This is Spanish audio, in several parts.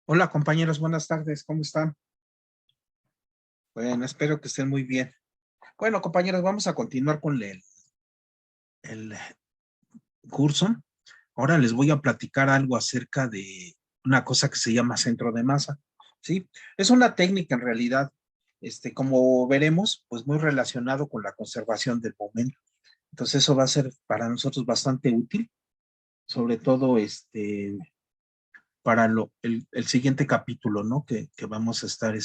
Hola compañeros, buenas tardes, ¿cómo están? Bueno, espero que estén muy bien. Bueno, compañeros, vamos a continuar con el curso. Ahora les voy a platicar algo acerca de una cosa que se llama centro de masa, ¿sí? Es una técnica en realidad, como veremos, pues muy relacionado con la conservación del momento. Entonces eso va a ser para nosotros bastante útil, sobre todo para el siguiente capítulo, ¿no? Que vamos a estar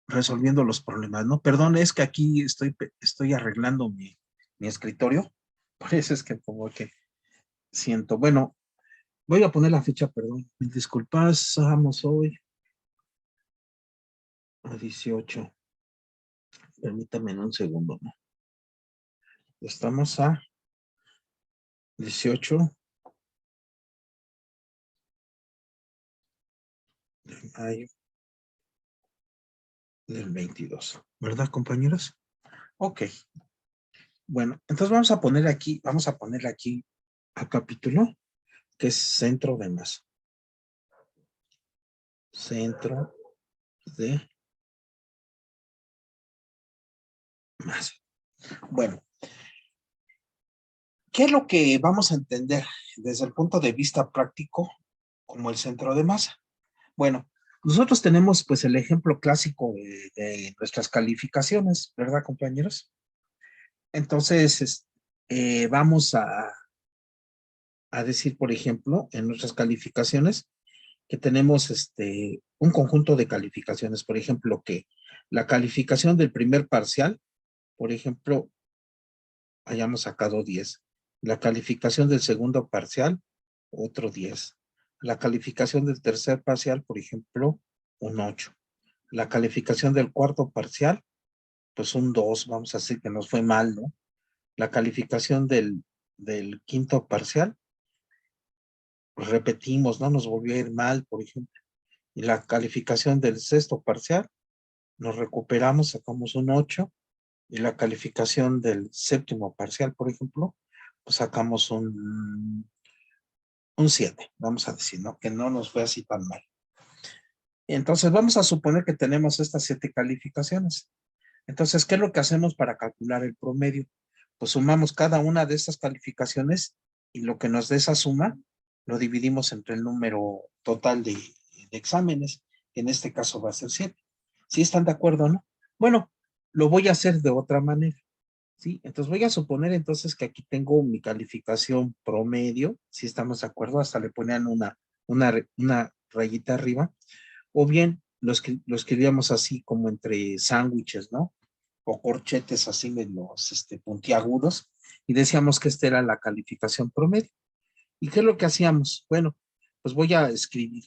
resolviendo los problemas, ¿no? Perdón, es que aquí estoy arreglando mi escritorio, por eso es que como que siento, bueno, voy a poner la fecha, perdón, mis disculpas, vamos hoy a 18, permítame en un segundo, ¿no? Estamos a 18 de mayo del 22, ¿verdad, compañeros? Ok, bueno, entonces vamos a ponerle aquí a capítulo, que es centro de masa. Centro de masa. Bueno, ¿qué es lo que vamos a entender desde el punto de vista práctico como el centro de masa? Bueno, nosotros tenemos pues el ejemplo clásico de nuestras calificaciones, ¿verdad, compañeros? Entonces, vamos a decir, por ejemplo, en nuestras calificaciones que tenemos un conjunto de calificaciones, por ejemplo, que la calificación del primer parcial, por ejemplo, hayamos sacado 10. La calificación del segundo parcial, otro 10. La calificación del tercer parcial, por ejemplo, un 8. La calificación del cuarto parcial, pues un 2, vamos a decir que nos fue mal, ¿no? La calificación del quinto parcial, pues repetimos, ¿no? Nos volvió a ir mal, por ejemplo. Y la calificación del sexto parcial, nos recuperamos, sacamos un 8. Y la calificación del séptimo parcial, por ejemplo, pues sacamos un 7, vamos a decir, ¿no? Que no nos fue así tan mal. Entonces, vamos a suponer que tenemos estas 7 calificaciones. Entonces, ¿qué es lo que hacemos para calcular el promedio? Pues sumamos cada una de estas calificaciones y lo que nos dé esa suma lo dividimos entre el número total de exámenes, que en este caso va a ser 7. ¿Sí están de acuerdo, no? Bueno, lo voy a hacer de otra manera. ¿Sí? Entonces voy a suponer entonces que aquí tengo mi calificación promedio, si estamos de acuerdo, hasta le ponían una rayita arriba, o bien lo escribíamos así como entre sándwiches, ¿no? O corchetes así menos puntiagudos, y decíamos que esta era la calificación promedio. ¿Y qué es lo que hacíamos? Bueno, pues voy a escribir.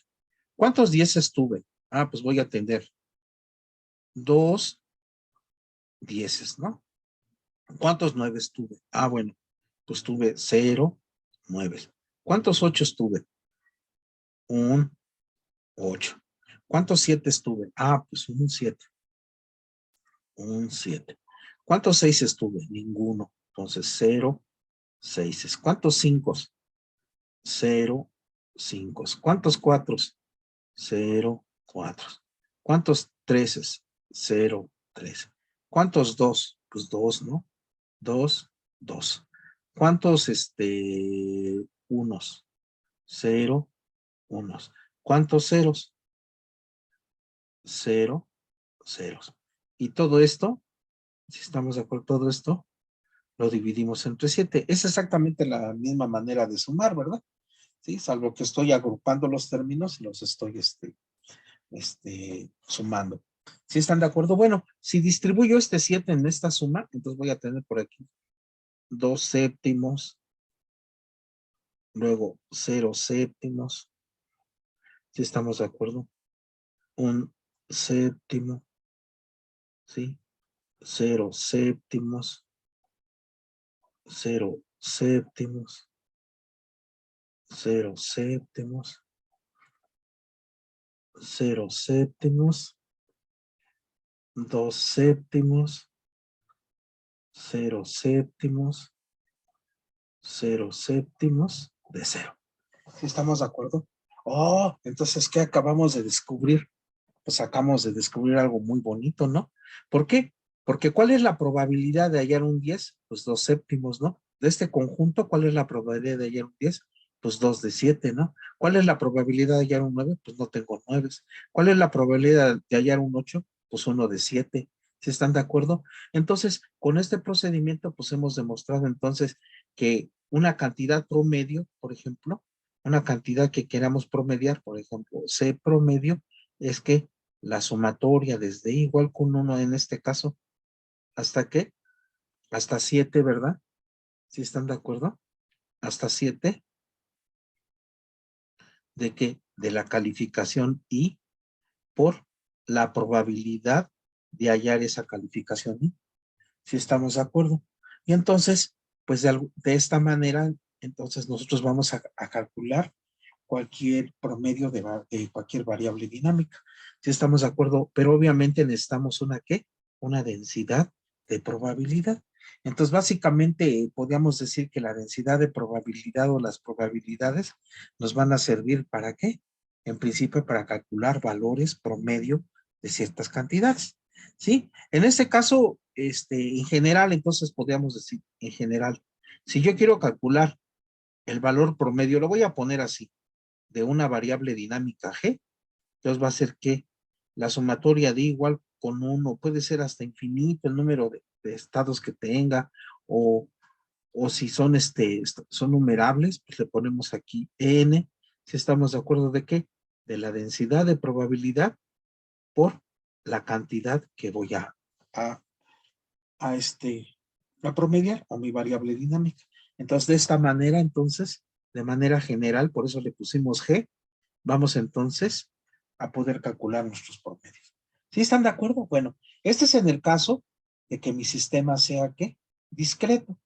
¿Cuántos 10 tuve? Ah, pues voy a tener 2 10, ¿no? ¿Cuántos 9 tuve? Ah, bueno, pues tuve 0, 9. ¿Cuántos 8 tuve? Un 8. ¿Cuántos 7 tuve? Ah, pues un 7. Un 7. ¿Cuántos 6 tuve? Ninguno. Entonces 0, 6. ¿Cuántos 5? 0, 5. ¿Cuántos 4? 0, 4. ¿Cuántos 13? 0, 13. ¿Cuántos 2? Pues 2, ¿no? 2, 2. ¿Cuántos unos? 0, unos. ¿Cuántos ceros? 0, ceros. Y todo esto, si estamos de acuerdo, todo esto lo dividimos entre 7. Es exactamente la misma manera de sumar, ¿verdad? Sí, salvo que estoy agrupando los términos y los estoy sumando. ¿Sí están de acuerdo? Bueno, si distribuyo este 7 en esta suma, entonces voy a tener por aquí 2 séptimos, luego 0 séptimos, si estamos de acuerdo, un séptimo, ¿sí? 0 séptimos, 0 séptimos, 0 séptimos, 0 séptimos, 2 séptimos, 0 séptimos, 0 séptimos de 0. ¿Sí estamos de acuerdo? Oh, entonces, ¿qué acabamos de descubrir? Pues acabamos de descubrir algo muy bonito, ¿no? ¿Por qué? Porque ¿cuál es la probabilidad de hallar un 10? Pues 2/7, ¿no? De este conjunto, ¿cuál es la probabilidad de hallar un 10? Pues 2/7, ¿no? ¿Cuál es la probabilidad de hallar un 9? Pues no tengo 9. ¿Cuál es la probabilidad de hallar un 8? Pues 1/7. ¿Sí están de acuerdo? Entonces, con este procedimiento, pues hemos demostrado entonces que una cantidad promedio, por ejemplo, una cantidad que queramos promediar, por ejemplo, C promedio, es que la sumatoria desde igual con 1 en este caso, ¿hasta qué? Hasta 7, ¿verdad? ¿Sí están de acuerdo? Hasta 7 de que de la calificación I por la probabilidad de hallar esa calificación I. ¿Sí estamos de acuerdo? Y entonces, pues de esta manera, entonces nosotros vamos a calcular cualquier promedio de cualquier variable dinámica. Si estamos de acuerdo, pero obviamente necesitamos una ¿qué? Una densidad de probabilidad. Entonces, básicamente, podríamos decir que la densidad de probabilidad o las probabilidades nos van a servir ¿para qué? En principio, para calcular valores promedio de ciertas cantidades. ¿Sí? En este caso, en general, entonces podríamos decir, en general, si yo quiero calcular el valor promedio, lo voy a poner así, de una variable dinámica G, entonces va a ser que la sumatoria de igual con 1, puede ser hasta infinito el número de estados que tenga, o, o si son, son numerables, pues le ponemos aquí n, si estamos de acuerdo de qué, de la densidad de probabilidad por la cantidad que voy a, a a promediar o mi variable dinámica. Entonces, de esta manera, entonces, de manera general, por eso le pusimos G, vamos entonces a poder calcular nuestros promedios. ¿Sí están de acuerdo? Bueno, este es en el caso de que mi sistema sea, ¿qué? Discreto,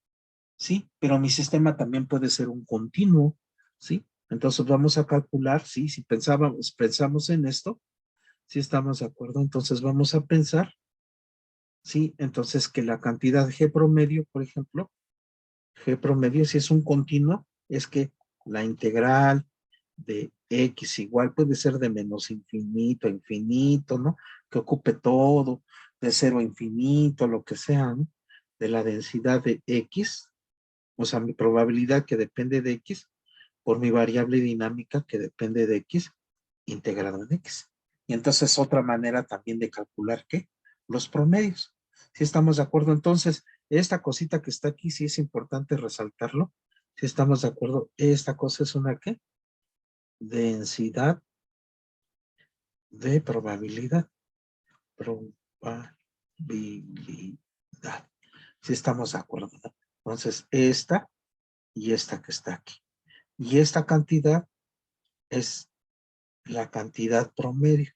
¿sí? Pero mi sistema también puede ser un continuo, ¿sí? Entonces vamos a calcular, ¿sí? Si pensamos en esto, ¿sí estamos de acuerdo? Entonces vamos a pensar, ¿sí? Entonces que la cantidad G promedio, por ejemplo, G promedio, si es un continuo, es que la integral de X igual puede ser de menos infinito a infinito, ¿no? Que ocupe todo, de cero a infinito, lo que sea, ¿no? De la densidad de X, o sea, mi probabilidad que depende de X, por mi variable dinámica que depende de X, integrado en X. Y entonces otra manera también de calcular, ¿qué? Los promedios. Si estamos de acuerdo, entonces, esta cosita que está aquí, sí es importante resaltarlo. Si estamos de acuerdo, esta cosa es una, ¿qué? Densidad de probabilidad. Probabilidad. Si estamos de acuerdo, ¿no? Entonces, esta y esta que está aquí. Y esta cantidad es la cantidad promedio.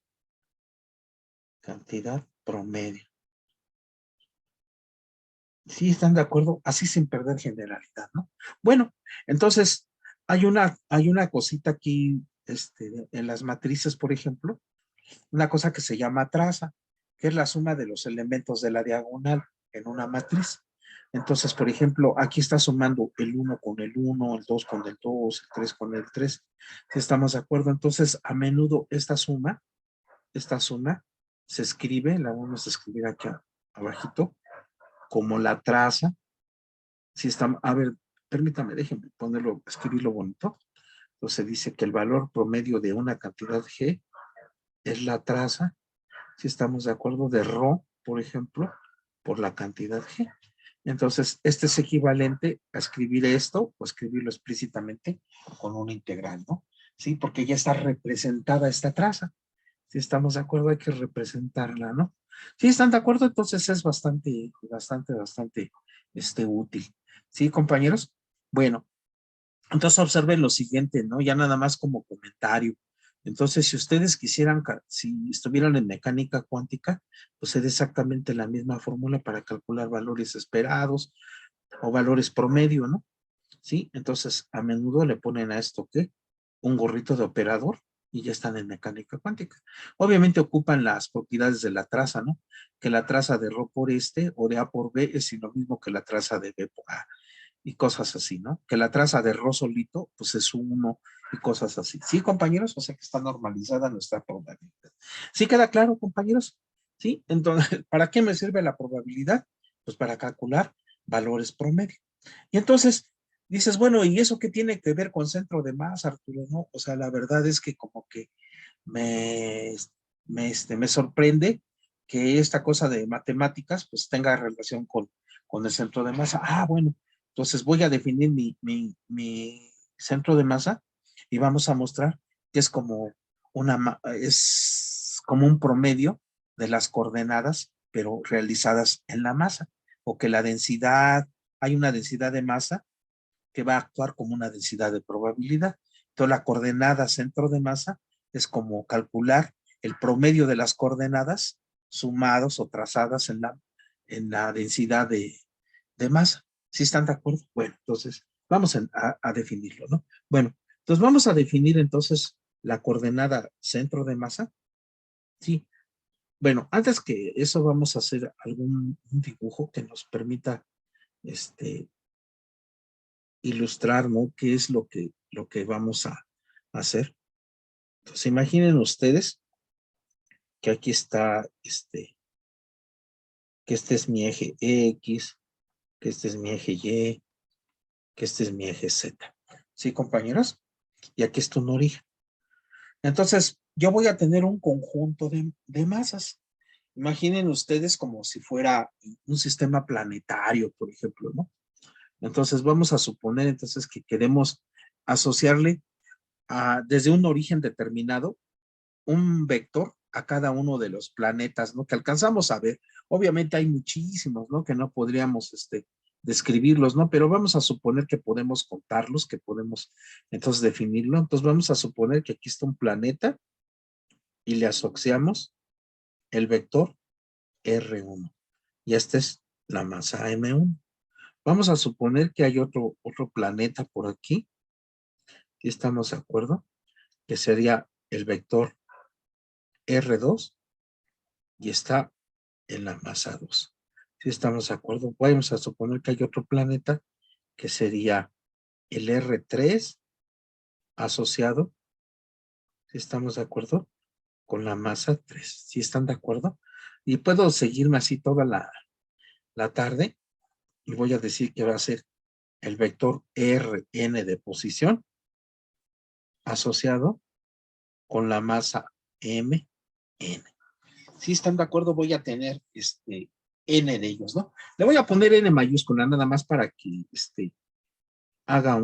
Cantidad promedio. ¿Sí están de acuerdo? Así sin perder generalidad, ¿no? Bueno, entonces hay una cosita aquí, en las matrices, por ejemplo, una cosa que se llama traza, que es la suma de los elementos de la diagonal en una matriz. Entonces, por ejemplo, aquí está sumando el 1 con el 1, el 2 con el 2, el 3 con el 3. Si estamos de acuerdo, entonces a menudo esta suma se escribe, la vamos a escribir aquí abajito, como la traza. Si está, a ver, permítame, déjenme ponerlo, escribirlo bonito. Entonces dice que el valor promedio de una cantidad G es la traza, si estamos de acuerdo, de ρ, por ejemplo, por la cantidad G. Entonces, este es equivalente a escribir esto o escribirlo explícitamente con una integral, ¿no? Sí, porque ya está representada esta traza. Si estamos de acuerdo, hay que representarla, ¿no? Si están de acuerdo, entonces es bastante útil. ¿Sí, compañeros? Bueno, entonces observen lo siguiente, ¿no? Ya nada más como comentario. Entonces, si ustedes quisieran, si estuvieran en mecánica cuántica, pues es exactamente la misma fórmula para calcular valores esperados o valores promedio, ¿no? ¿Sí? Entonces, a menudo le ponen a esto, ¿qué? Un gorrito de operador y ya están en mecánica cuántica. Obviamente ocupan las propiedades de la traza, ¿no? Que la traza de ρ por o de A por B es lo mismo que la traza de B por A y cosas así, ¿no? Que la traza de ρ solito, pues es 1 y cosas así. ¿Sí, compañeros? O sea que está normalizada nuestra probabilidad. ¿Sí queda claro, compañeros? ¿Sí? Entonces, ¿para qué me sirve la probabilidad? Pues para calcular valores promedio. Y entonces dices, bueno, ¿y eso qué tiene que ver con centro de masa, Arturo? No, o sea, la verdad es que como que me, me sorprende que esta cosa de matemáticas pues tenga relación con el centro de masa. Ah, bueno, entonces voy a definir mi centro de masa y vamos a mostrar que es como es como un promedio de las coordenadas, pero realizadas en la masa, o que la densidad, hay una densidad de masa que va a actuar como una densidad de probabilidad. Entonces, la coordenada centro de masa es como calcular el promedio de las coordenadas sumados o trazadas en la densidad de masa. ¿Sí están de acuerdo? Bueno, entonces vamos a definirlo, ¿no? Bueno, entonces vamos a definir entonces la coordenada centro de masa. Sí. Bueno, antes que eso vamos a hacer un dibujo que nos permita ilustrar, ¿no? ¿Qué es lo que vamos a hacer? Entonces, imaginen ustedes que aquí está, que este es mi eje X, que este es mi eje Y, que este es mi eje Z. ¿Sí, compañeros? Y aquí está un origen. Entonces, yo voy a tener un conjunto de masas. Imaginen ustedes como si fuera un sistema planetario, por ejemplo, ¿no? Entonces, vamos a suponer entonces que queremos asociarle desde un origen determinado un vector a cada uno de los planetas, ¿no? Que alcanzamos a ver. Obviamente hay muchísimos, ¿no? Que no podríamos, describirlos, ¿no? Pero vamos a suponer que podemos contarlos, que podemos, entonces, definirlo. Entonces, vamos a suponer que aquí está un planeta y le asociamos el vector R1. Y esta es la masa M1. Vamos a suponer que hay otro planeta por aquí. ¿Sí estamos de acuerdo? Que sería el vector R2 y está en la masa 2. Si estamos de acuerdo, vamos a suponer que hay otro planeta que sería el R3 asociado, si estamos de acuerdo, con la masa 3. Si están de acuerdo, y puedo seguirme así toda la tarde y voy a decir que va a ser el vector Rn de posición asociado con la masa Mn. Si están de acuerdo, voy a tener N de ellos, ¿no? Le voy a poner N mayúscula nada más para que haga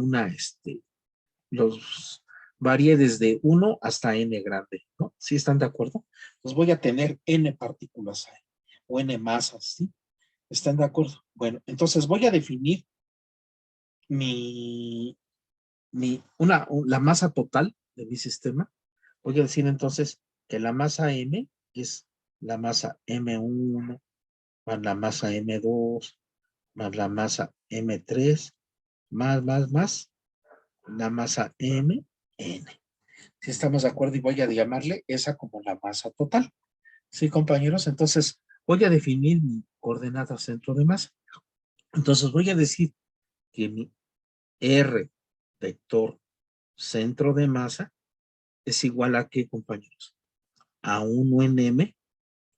los varíe desde 1 hasta N grande, ¿no? ¿Sí están de acuerdo? Pues voy a tener N partículas ahí, o N masas, ¿sí? ¿Están de acuerdo? Bueno, entonces voy a definir mi, la masa total de mi sistema. Voy a decir entonces que la masa M es la masa M1 más la masa M2 más la masa M3 más la masa MN. Si estamos de acuerdo y voy a llamarle esa como la masa total. ¿Sí, compañeros? Entonces voy a definir mi coordenada centro de masa. Entonces voy a decir que mi R vector centro de masa es igual a ¿qué, compañeros? A 1 en M,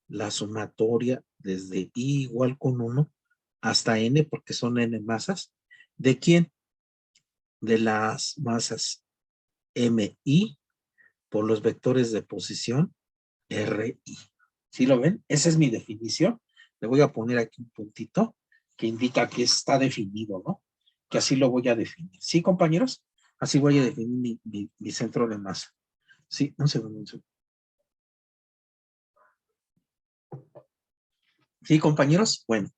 la sumatoria desde I igual con 1 hasta N, porque son N masas. ¿De quién? De las masas MI por los vectores de posición RI. ¿Sí lo ven? Esa es mi definición. Le voy a poner aquí un puntito que indica que está definido, ¿no? Que así lo voy a definir. ¿Sí, compañeros? Así voy a definir mi centro de masa. Sí, un segundo, un segundo. ¿Sí, compañeros? Bueno,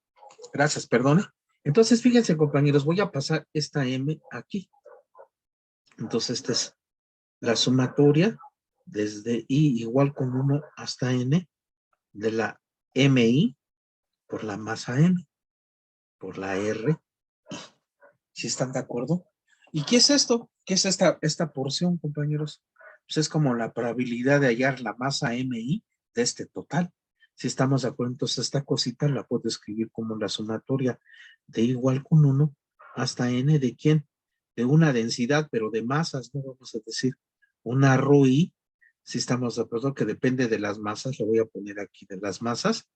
gracias, perdone. Entonces, fíjense, compañeros, voy a pasar esta M aquí. Entonces, esta es la sumatoria desde I igual con 1 hasta N de la MI por la masa M, por la R. ¿Sí están de acuerdo? ¿Y qué es esto? ¿Qué es esta porción, compañeros? Pues es como la probabilidad de hallar la masa MI de este total. Si estamos de acuerdo, entonces esta cosita la puedo escribir como la sumatoria de igual con 1 hasta N de quién? de una densidad, pero de masas, no vamos a decir una ROI, si estamos de acuerdo que depende de las masas, lo voy a poner aquí de las masas.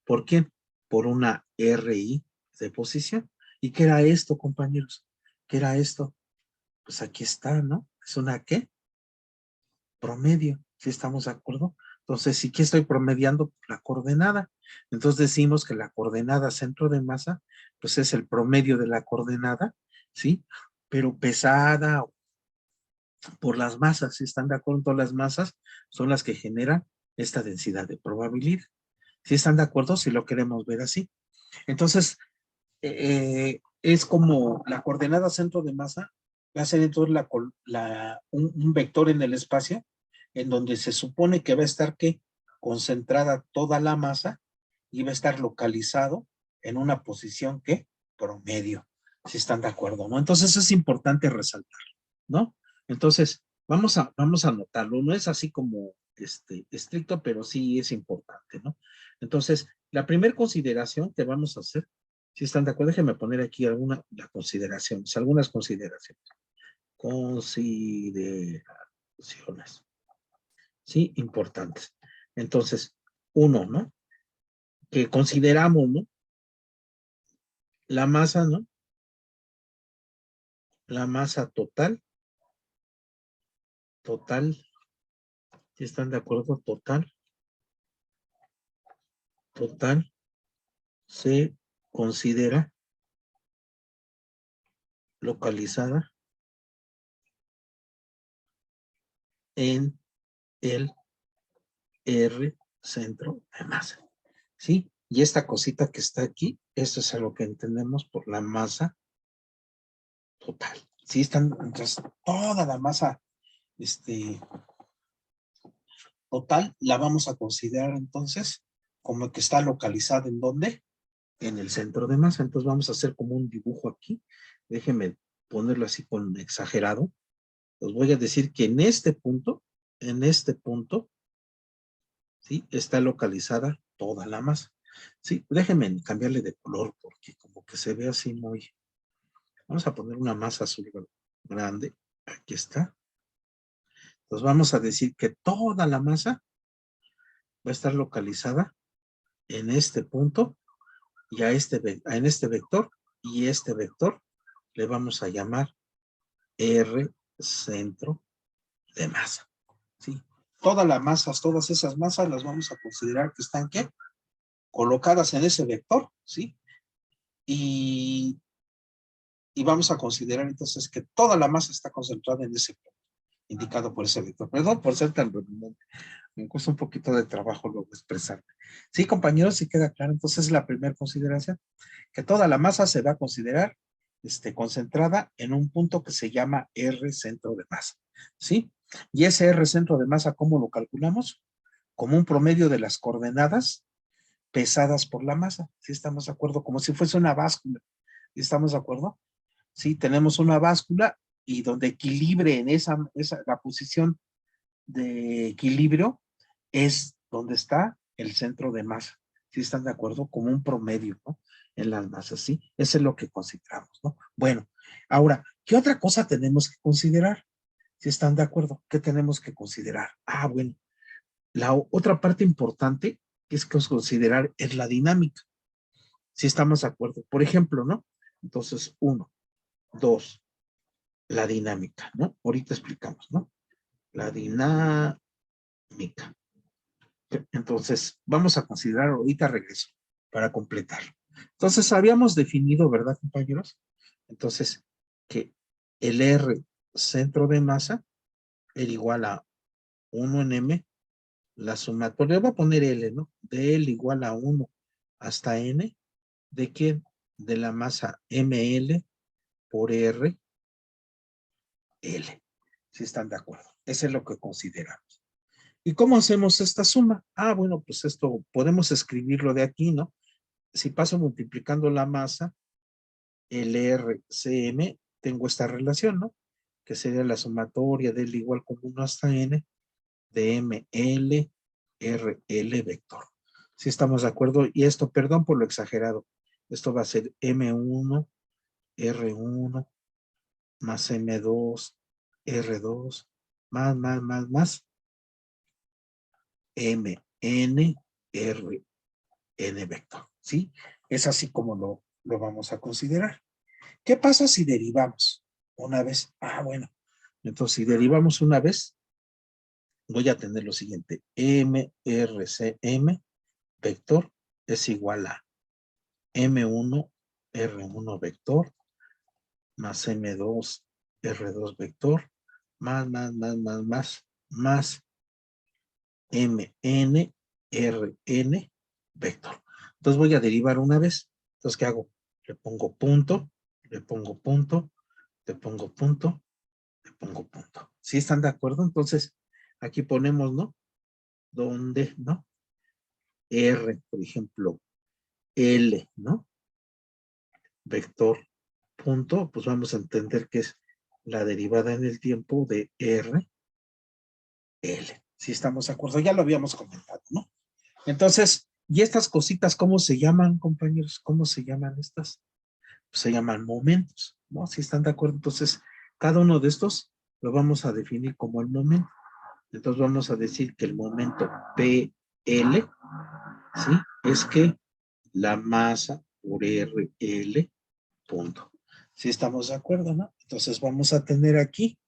¿Por qué? Por una RI de posición. ¿Y qué era esto, compañeros? ¿Qué era esto? Pues aquí está, ¿no? ¿Es una qué? Promedio, ¿sí estamos de acuerdo? Entonces, ¿sí que estoy promediando? La coordenada. Entonces decimos que la coordenada centro de masa, pues es el promedio de la coordenada, ¿sí? Pero pesada por las masas, ¿sí están de acuerdo? Todas las masas son las que generan esta densidad de probabilidad. ¿Sí están de acuerdo? Si lo queremos ver así. Entonces, es como la coordenada centro de masa va a ser entonces un vector en el espacio en donde se supone que va a estar concentrada toda la masa y va a estar localizado en una posición promedio, si están de acuerdo, ¿no? Entonces es importante resaltar, ¿no? Entonces, vamos a anotarlo, no es así como estricto, pero sí es importante, ¿no? Entonces, la primera consideración que vamos a hacer, si están de acuerdo, déjenme poner aquí algunas consideraciones. Consideraciones, sí, importantes. Entonces, uno, ¿no? Que consideramos, ¿no? La masa, ¿no? La masa total, si están de acuerdo, total, se considera localizada en el R centro de masa, ¿sí? Y esta cosita que está aquí, esto es a lo que entendemos por la masa total. ¿Sí? Entonces, toda la masa total la vamos a considerar entonces como que está localizada ¿en dónde? En el centro de masa. Entonces vamos a hacer como un dibujo aquí. Déjenme ponerlo así con exagerado. Os voy a decir que en este punto, ¿sí? Está localizada toda la masa. Sí, déjenme cambiarle de color porque como que se ve así muy... Vamos a poner una masa azul grande. Aquí está. Entonces vamos a decir que toda la masa va a estar localizada en este punto y en este vector, y este vector le vamos a llamar R centro de masa. ¿Sí? Todas las masas, todas esas masas las vamos a considerar que están ¿qué? Colocadas en ese vector, ¿sí? Y vamos a considerar entonces que toda la masa está concentrada en ese punto, indicado por ese vector. Perdón por ser tan redundante. Me cuesta un poquito de trabajo luego expresarme. Sí, compañeros, sí queda claro. Entonces, la primera consideración, que toda la masa se va a considerar concentrada en un punto que se llama R centro de masa, ¿sí? Y ese R centro de masa, ¿cómo lo calculamos? Como un promedio de las coordenadas pesadas por la masa, ¿sí estamos de acuerdo? Como si fuese una báscula, ¿sí estamos de acuerdo? Sí, tenemos una báscula y donde equilibre en la posición de equilibrio es donde está el centro de masa. ¿Sí están de acuerdo? Como un promedio, ¿no? En las masas, ¿sí? Eso es lo que consideramos, ¿no? Bueno, ahora, ¿qué otra cosa tenemos que considerar? ¿Sí están de acuerdo? ¿Qué tenemos que considerar? Ah, bueno, la otra parte importante que es considerar es la dinámica. ¿Sí estamos de acuerdo? Por ejemplo, ¿no? Entonces, 1, 2, la dinámica, ¿no? Ahorita explicamos, ¿no? La dinámica. Entonces, vamos a considerar, ahorita regreso para completar. Entonces, habíamos definido, ¿verdad, compañeros? Entonces, que el R centro de masa era igual a 1 en M, la sumatoria, voy a poner L, ¿no? De L igual a 1 hasta N, ¿de qué? De la masa ML por R, L. Si están de acuerdo. Eso es lo que consideramos. ¿Y cómo hacemos esta suma? Ah, bueno, pues esto podemos escribirlo de aquí, ¿no? Si paso multiplicando la masa, LRCM, tengo esta relación, ¿no? Que sería la sumatoria del igual con 1 hasta N de ML, RL vector. Si estamos de acuerdo, y esto, perdón por lo exagerado, esto va a ser M1, R1, más M2, R2, más, M, N, R, N vector, ¿sí? Es así como lo vamos a considerar. ¿Qué pasa si derivamos una vez? Bueno, entonces si derivamos una vez, voy a tener lo siguiente, M, R, C, M, vector, es igual a M1, R1 vector, más M2, R2 vector, más MN, RN vector. Entonces voy a derivar una vez. Entonces, ¿qué hago? Le pongo punto, le pongo punto, le pongo punto, le pongo punto. ¿Sí están de acuerdo? Entonces, aquí ponemos, ¿no? ¿Dónde, no? R, por ejemplo, L, ¿no? Vector, punto, pues vamos a entender que es la derivada en el tiempo de R, L. ¿Sí estamos de acuerdo? Ya lo habíamos comentado, ¿no? Entonces, ¿y estas cositas cómo se llaman, compañeros? ¿Cómo se llaman estas? Pues se llaman momentos, ¿no? ¿Sí están de acuerdo? Entonces, cada uno de estos lo vamos a definir como el momento. Entonces vamos a decir que el momento PL, ¿sí? Es que la masa por RL, punto. ¿Sí estamos de acuerdo, no? Entonces vamos a tener aquí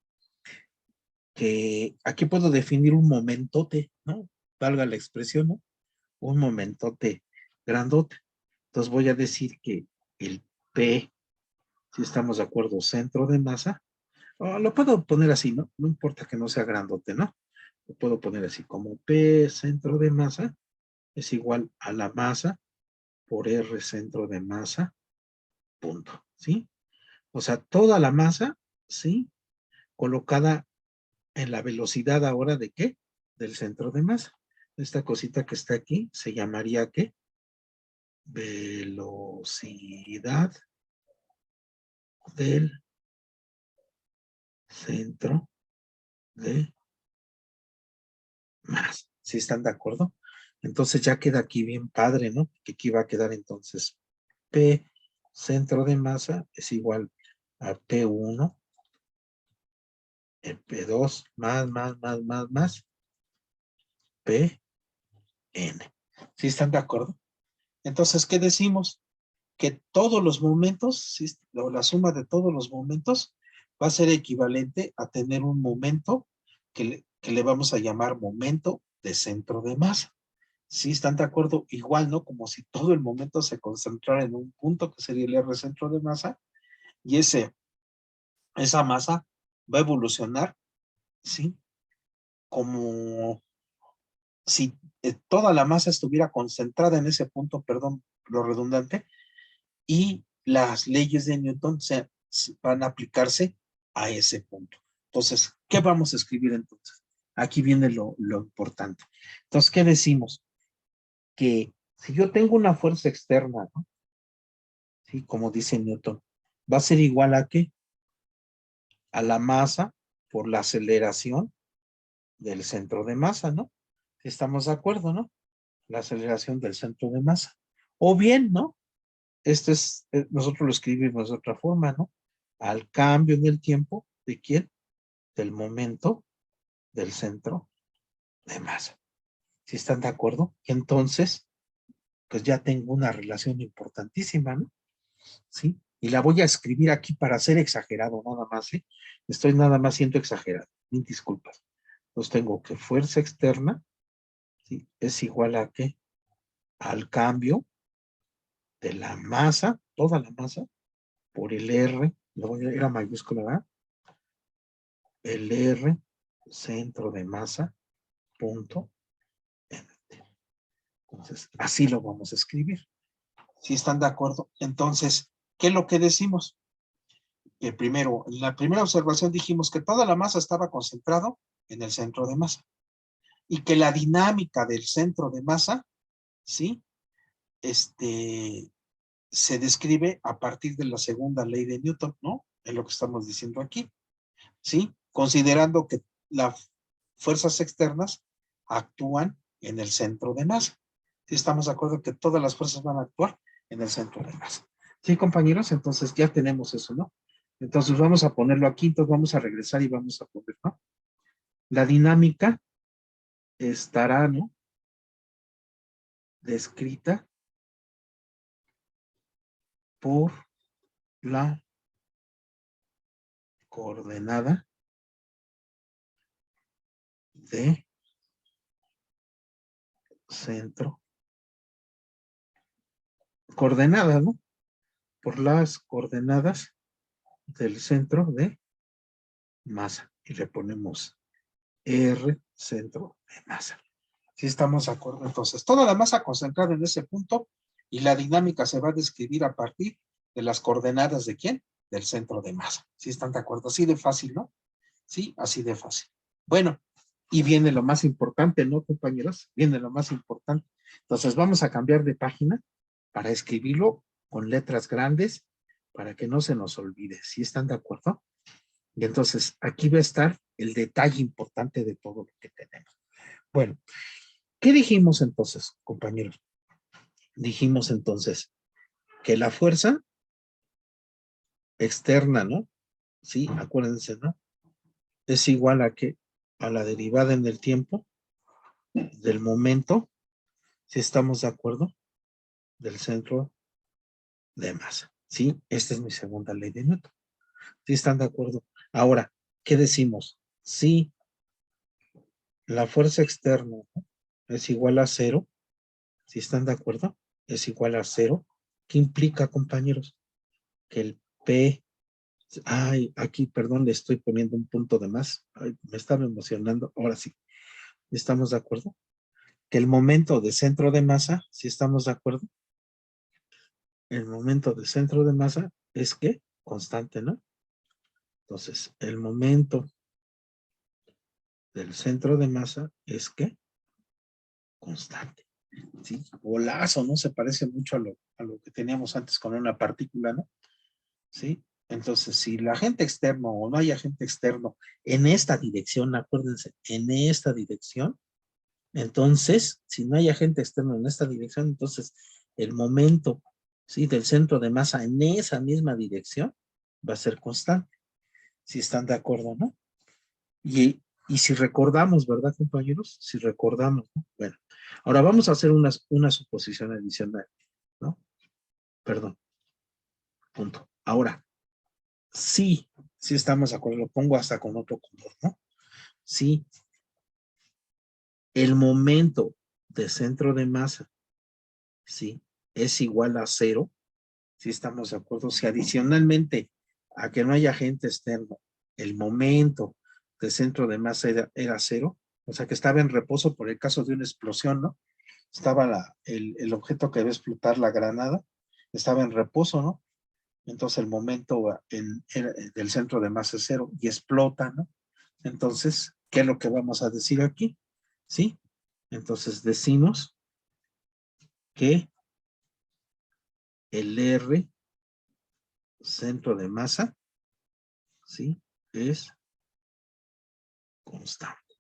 que, aquí puedo definir un momentote, ¿no? Valga la expresión, ¿no? Un momentote grandote. Entonces voy a decir que el P, si estamos de acuerdo, centro de masa, lo puedo poner así, ¿no? No importa que no sea grandote, ¿no? Lo puedo poner así como P centro de masa es igual a la masa por R centro de masa, punto, ¿sí? O sea, toda la masa, ¿sí? Colocada en la velocidad ahora de ¿qué? Del centro de masa. Esta cosita que está aquí se llamaría ¿qué? Velocidad del centro de masa. ¿Sí están de acuerdo? Entonces ya queda aquí bien padre, ¿no? Que aquí va a quedar entonces P centro de masa es igual a P1, P2 más Pn. ¿Sí están de acuerdo? Entonces, ¿qué decimos? Que todos los momentos, ¿sí? O la suma de todos los momentos va a ser equivalente a tener un momento que le vamos a llamar momento de centro de masa. ¿Sí están de acuerdo? Igual, ¿no? Como si todo el momento se concentrara en un punto que sería el R centro de masa y esa masa va a evolucionar, ¿sí? Como si toda la masa estuviera concentrada en ese punto, perdón, lo redundante, y las leyes de Newton van a aplicarse a ese punto. Entonces, ¿qué vamos a escribir entonces? Aquí viene lo importante. Entonces, ¿qué decimos? Que si yo tengo una fuerza externa, ¿no? Sí, como dice Newton, va a ser igual a ¿qué? A la masa por la aceleración del centro de masa, ¿no? Estamos de acuerdo, ¿no? La aceleración del centro de masa. O bien, ¿no? Esto es, nosotros lo escribimos de otra forma, ¿no? Al cambio en el tiempo, ¿de quién? Del momento del centro de masa. ¿Sí están de acuerdo? Entonces, pues ya tengo una relación importantísima, ¿no? ¿Sí? Y la voy a escribir aquí para ser exagerado, nada más, ¿sí? Estoy nada más siendo exagerado, mil disculpas. Entonces tengo que fuerza externa, ¿sí? Es igual a ¿qué? Al cambio de la masa, toda la masa, por el R, lo voy a ir a mayúscula, ¿verdad? El R, centro de masa, punto, MT. Entonces, así lo vamos a escribir. ¿Sí están de acuerdo? Entonces, ¿qué es lo que decimos? Que primero, en la primera observación dijimos que toda la masa estaba concentrada en el centro de masa y que la dinámica del centro de masa, ¿sí? Se describe a partir de la segunda ley de Newton, ¿no? Es lo que estamos diciendo aquí, ¿sí? Considerando que las fuerzas externas actúan en el centro de masa. ¿Sí estamos de acuerdo que todas las fuerzas van a actuar en el centro de masa? Sí, compañeros, entonces ya tenemos eso, ¿no? Entonces vamos a ponerlo aquí, entonces vamos a regresar y vamos a poner, ¿no? La dinámica estará, ¿no? Descrita por la coordenada de centro. Coordenadas, ¿no? Por las coordenadas del centro de masa. Y le ponemos R, centro de masa. ¿Sí estamos de acuerdo? Entonces, toda la masa concentrada en ese punto y la dinámica se va a describir a partir de las coordenadas ¿de quién? Del centro de masa. ¿Sí están de acuerdo? Así de fácil, ¿no? Sí, así de fácil. Bueno, y viene lo más importante, ¿no, compañeros? Viene lo más importante. Entonces, vamos a cambiar de página para escribirlo con letras grandes para que no se nos olvide. ¿Sí están de acuerdo? Y entonces, aquí va a estar el detalle importante de todo lo que tenemos. Bueno, ¿qué dijimos entonces, compañeros? Dijimos entonces que la fuerza externa, ¿no? Sí, acuérdense, ¿no? Es igual a que a la derivada en el tiempo del momento, si estamos de acuerdo, del centro de masa. Sí, esta es mi segunda ley de Newton. ¿Sí están de acuerdo? Ahora, ¿qué decimos? Si la fuerza externa, ¿no?, es igual a cero, ¿sí están de acuerdo? Es igual a cero. ¿Qué implica, compañeros? Que el P, ay, aquí, perdón, le estoy poniendo un punto de más. Ay, me estaba emocionando. Ahora sí, ¿estamos de acuerdo? Que el momento de centro de masa, ¿sí estamos de acuerdo? El momento de centro de masa es que constante, ¿no? Entonces, el momento del centro de masa es que constante. ¿Sí? Golazo, ¿no? Se parece mucho a lo que teníamos antes con una partícula, ¿no? ¿Sí? Entonces, si el agente externo o no hay agente externo en esta dirección, acuérdense, en esta dirección, entonces, si no hay agente externo en esta dirección, entonces el momento, ¿sí?, del centro de masa en esa misma dirección va a ser constante. Si están de acuerdo, ¿no? Y si recordamos, ¿verdad, compañeros? Si recordamos, ¿no? Bueno, ahora vamos a hacer una suposición adicional, ¿no? Perdón, punto. Ahora, sí estamos de acuerdo, lo pongo hasta con otro color, ¿no? Sí, el momento de centro de masa, sí, es igual a cero, sí estamos de acuerdo. Si adicionalmente a que no haya agente externo, el momento de centro de masa era cero, o sea que estaba en reposo por el caso de una explosión, ¿no? Estaba el objeto que debe explotar, la granada, estaba en reposo, ¿no? Entonces el momento del centro de masa es cero y explota, ¿no? Entonces, ¿qué es lo que vamos a decir aquí? ¿Sí? Entonces decimos que el R, centro de masa, ¿sí?, es constante.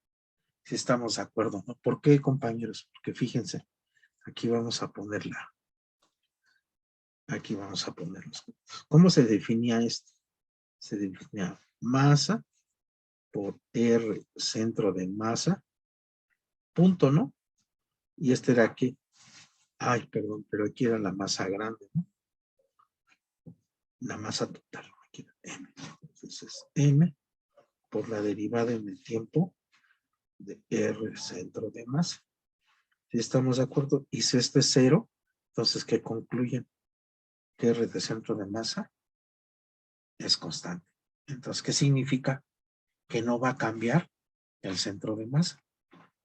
Si estamos de acuerdo, ¿no? ¿Por qué, compañeros? Porque fíjense, aquí vamos a ponerla. Aquí vamos a ponerlos. ¿Cómo se definía esto? Se definía masa por R, centro de masa, punto, ¿no? Y este era aquí. Ay, perdón, pero aquí era la masa grande, ¿no? La masa total. Aquí era M. Entonces, M por la derivada en el tiempo de R, centro de masa. Si estamos de acuerdo, y si este es cero, entonces, ¿qué concluyen? Que R de centro de masa es constante. Entonces, ¿qué significa? Que no va a cambiar el centro de masa.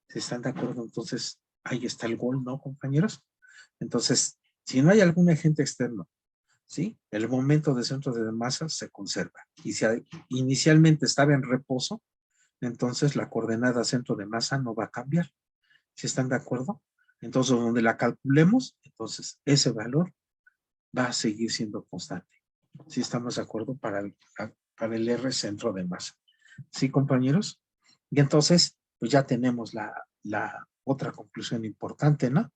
Si están de acuerdo, entonces ahí está el gol, ¿no, compañeros? Entonces, si no hay algún agente externo, ¿sí?, el momento de centro de masa se conserva. Y si inicialmente estaba en reposo, entonces la coordenada centro de masa no va a cambiar. ¿Sí están de acuerdo? Entonces, donde la calculemos, entonces ese valor va a seguir siendo constante. ¿Sí estamos de acuerdo para el R centro de masa? ¿Sí, compañeros? Y entonces, pues ya tenemos la otra conclusión importante, ¿no?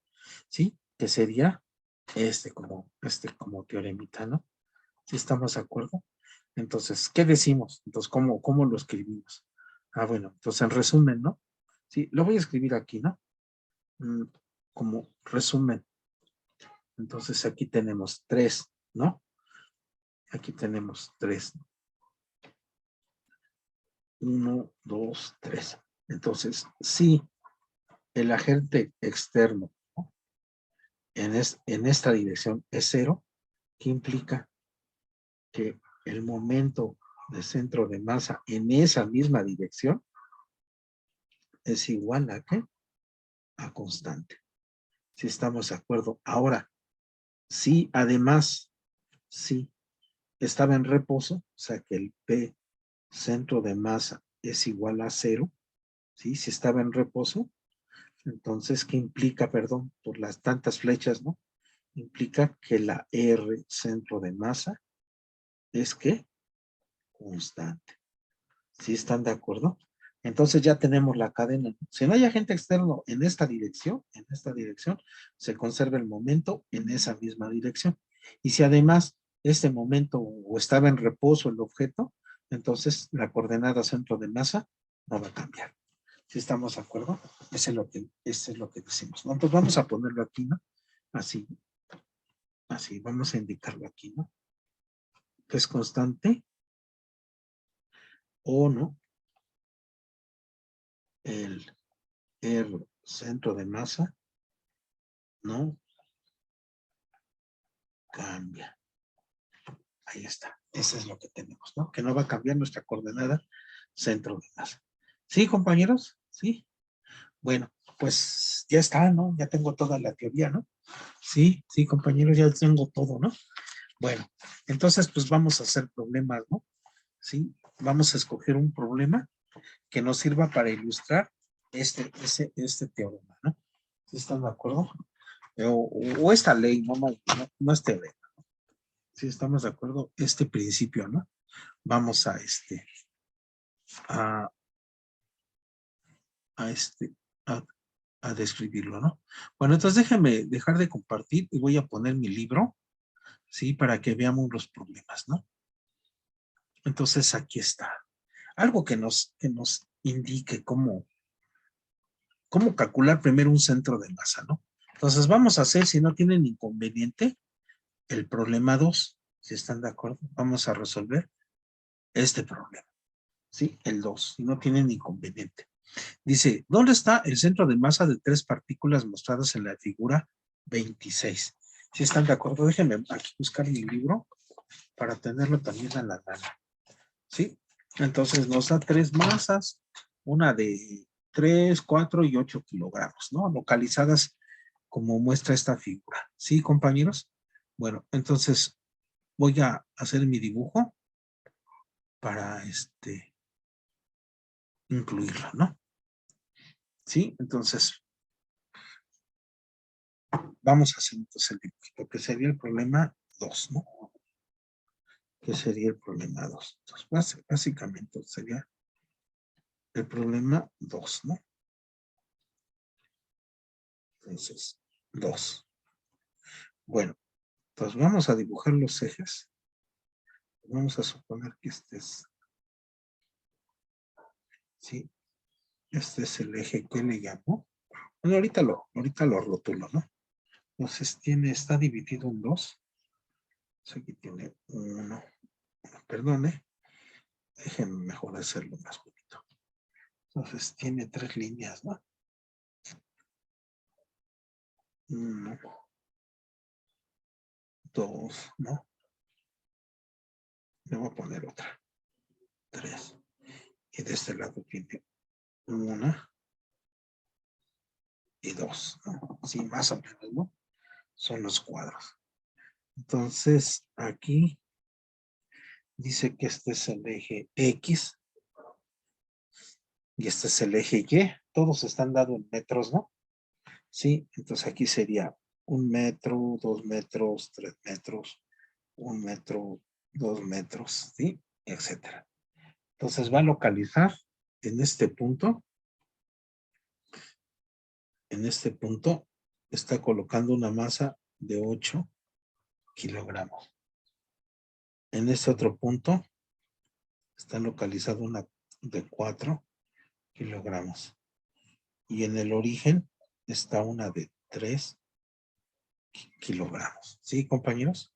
¿Sí? Que sería como teoremita, ¿no? ¿Sí estamos de acuerdo? Entonces, ¿qué decimos? Entonces, ¿cómo lo escribimos? Ah, bueno, entonces en resumen, ¿no? Sí, lo voy a escribir aquí, ¿no? Mm, Como resumen. Entonces aquí tenemos 3, ¿no? Aquí tenemos 3. 1, 2, 3. Entonces, si el agente externo, ¿no?, en esta dirección es 0, ¿qué implica? Que el momento de centro de masa en esa misma dirección es igual a ¿qué? A constante. Si estamos de acuerdo. Ahora, si además, si estaba en reposo, o sea que el P centro de masa es igual a 0, ¿sí? Si estaba en reposo, entonces, ¿qué implica, perdón, por las tantas flechas, ¿no? Implica que la R centro de masa es ¿qué? Constante. ¿Sí están de acuerdo? Entonces ya tenemos la cadena. Si no hay agente externo en esta dirección, se conserva el momento en esa misma dirección. Y si además este momento o estaba en reposo el objeto, entonces la coordenada centro de masa no va a cambiar. ¿Sí estamos de acuerdo? Eso es lo que decimos, ¿no? Entonces vamos a ponerlo aquí, ¿no? Así, vamos a indicarlo aquí, ¿no? Que es constante o no, el R centro de masa no cambia. Ahí está. Eso es lo que tenemos, ¿no? Que no va a cambiar nuestra coordenada centro de masa. ¿Sí, compañeros? Sí. Bueno, pues ya está, ¿no? Ya tengo toda la teoría, ¿no? Sí, sí, compañeros, ya tengo todo, ¿no? Bueno, entonces pues vamos a hacer problemas, ¿no? Sí, vamos a escoger un problema que nos sirva para ilustrar este teorema, ¿no? ¿Sí están de acuerdo? O esta ley, no es teorema. ¿Sí estamos de acuerdo? Este principio, ¿no? Vamos a, a este, a, a describirlo, ¿no? Bueno, entonces déjenme dejar de compartir y voy a poner mi libro, ¿sí? Para que veamos los problemas, ¿no? Entonces aquí está. Algo que nos indique cómo calcular primero un centro de masa, ¿no? Entonces vamos a hacer, si no tienen inconveniente, el problema 2, si están de acuerdo, vamos a resolver este problema, ¿sí? El 2, si no tienen inconveniente. Dice, ¿dónde está el centro de masa de 3 partículas mostradas en la figura 26? Si están de acuerdo, déjenme aquí buscar mi libro para tenerlo también a la mano, ¿sí? Entonces nos da 3 masas, una de 3, 4 y 8 kilogramos, ¿no? Localizadas como muestra esta figura, ¿sí, compañeros? Bueno, entonces voy a hacer mi dibujo para incluirlo, ¿no? ¿Sí? Entonces, vamos a hacer entonces el dibujito, que sería el problema 2, ¿no? Que sería el problema 2. Entonces, básicamente sería el problema 2, ¿no? Entonces, 2. Bueno, pues vamos a dibujar los ejes. Vamos a suponer que este es, ¿sí? Este es el eje que le llamo. Bueno, ahorita lo rotulo, ¿no? Entonces está dividido en 2. Aquí tiene 1. Perdone, déjenme mejor hacerlo más bonito. Entonces tiene 3 líneas, ¿no? 1, 2, ¿no? Le voy a poner otra. 3. Y de este lado tiene 1 y 2, ¿no? Sí, más o menos, ¿no? Son los cuadros. Entonces, aquí dice que este es el eje X y este es el eje Y. Todos están dados en metros, ¿no? Sí, entonces aquí sería 1 metro, 2 metros, 3 metros, 1 metro, 2 metros, ¿sí? Etcétera. Entonces va a localizar en este punto, está colocando una masa de 8 kilogramos. En este otro punto Está localizado una de 4 kilogramos. Y en el origen está una de 3 kilogramos. ¿Sí, compañeros?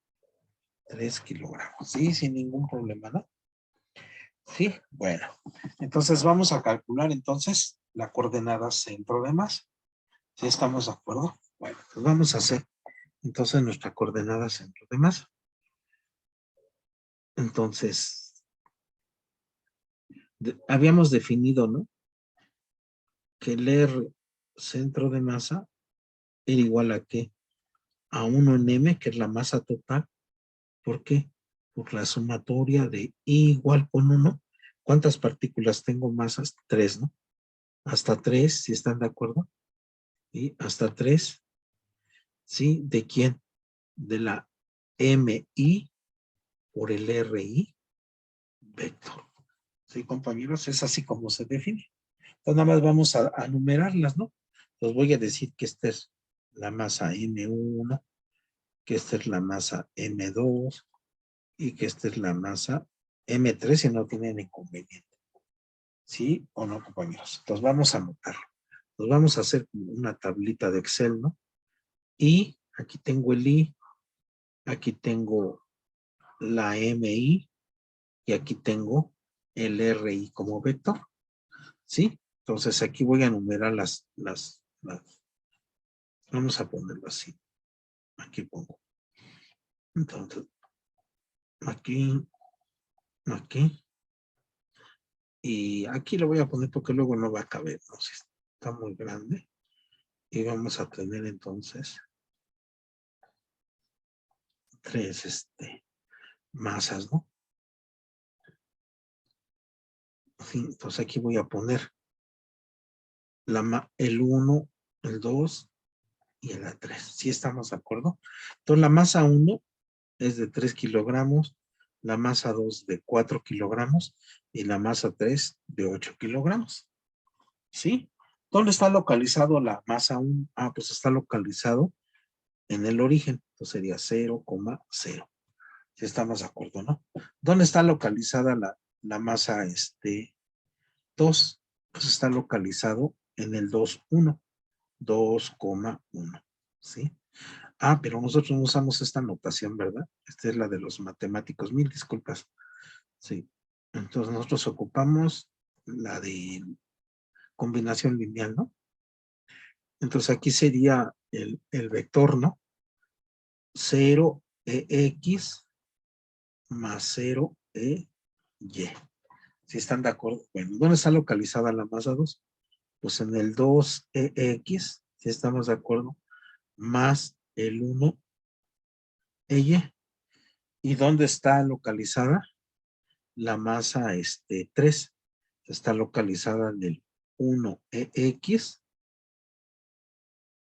3 kilogramos. Sí, sin ningún problema, ¿no? Sí, bueno. Entonces vamos a calcular entonces la coordenada centro de masa. ¿Sí estamos de acuerdo? Bueno, pues vamos a hacer entonces nuestra coordenada centro de masa. Entonces, habíamos definido, ¿no? Que el R centro de masa era igual a ¿qué? A 1 en M, que es la masa total. ¿Por qué? Por la sumatoria de I igual con 1. ¿Cuántas partículas tengo masas? 3, ¿no? Hasta 3, si están de acuerdo. Y hasta 3, ¿sí? ¿De quién? De la MI por el RI vector. ¿Sí, compañeros? Es así como se define. Entonces nada más vamos a numerarlas, ¿no? Los voy a decir que esta es la masa M1, que esta es la masa M2 y que esta es la masa M3 y no tienen inconveniente. ¿Sí o no, compañeros? Entonces vamos a anotarlo. Nos vamos a hacer una tablita de Excel, ¿no? Y aquí tengo el I, aquí tengo la MI y aquí tengo el RI como vector. ¿Sí? Entonces aquí voy a numerar las vamos a ponerlo así. Aquí pongo. Entonces, aquí, aquí. Y aquí lo voy a poner porque luego no va a caber. No sé, está muy grande. Y vamos a tener entonces 3 masas, ¿no? Sí, entonces aquí voy a poner el 1, el 2 y el 3. ¿Sí estamos de acuerdo? Entonces la masa 1 es de 3 kilogramos, la masa 2 de 4 kilogramos y la masa 3 de 8 kilogramos. ¿Sí? ¿Dónde está localizado la masa 1? Ah, pues está localizado en el origen. Entonces sería 0,0. Si estamos de acuerdo, ¿no? ¿Dónde está localizada la masa 2? Pues está localizado en el 2,1. 2,1. ¿Sí? Ah, pero nosotros no usamos esta notación, ¿verdad? Esta es la de los matemáticos. Mil disculpas. Sí. Entonces nosotros ocupamos la de combinación lineal, ¿no? Entonces aquí sería el vector, ¿no? 0EX más 0EY. ¿Sí están de acuerdo? Bueno, ¿dónde está localizada la masa 2? Pues en el 2EX, si estamos de acuerdo, más el 1EY. ¿Y dónde está localizada? La masa 3. Está localizada en el 1EX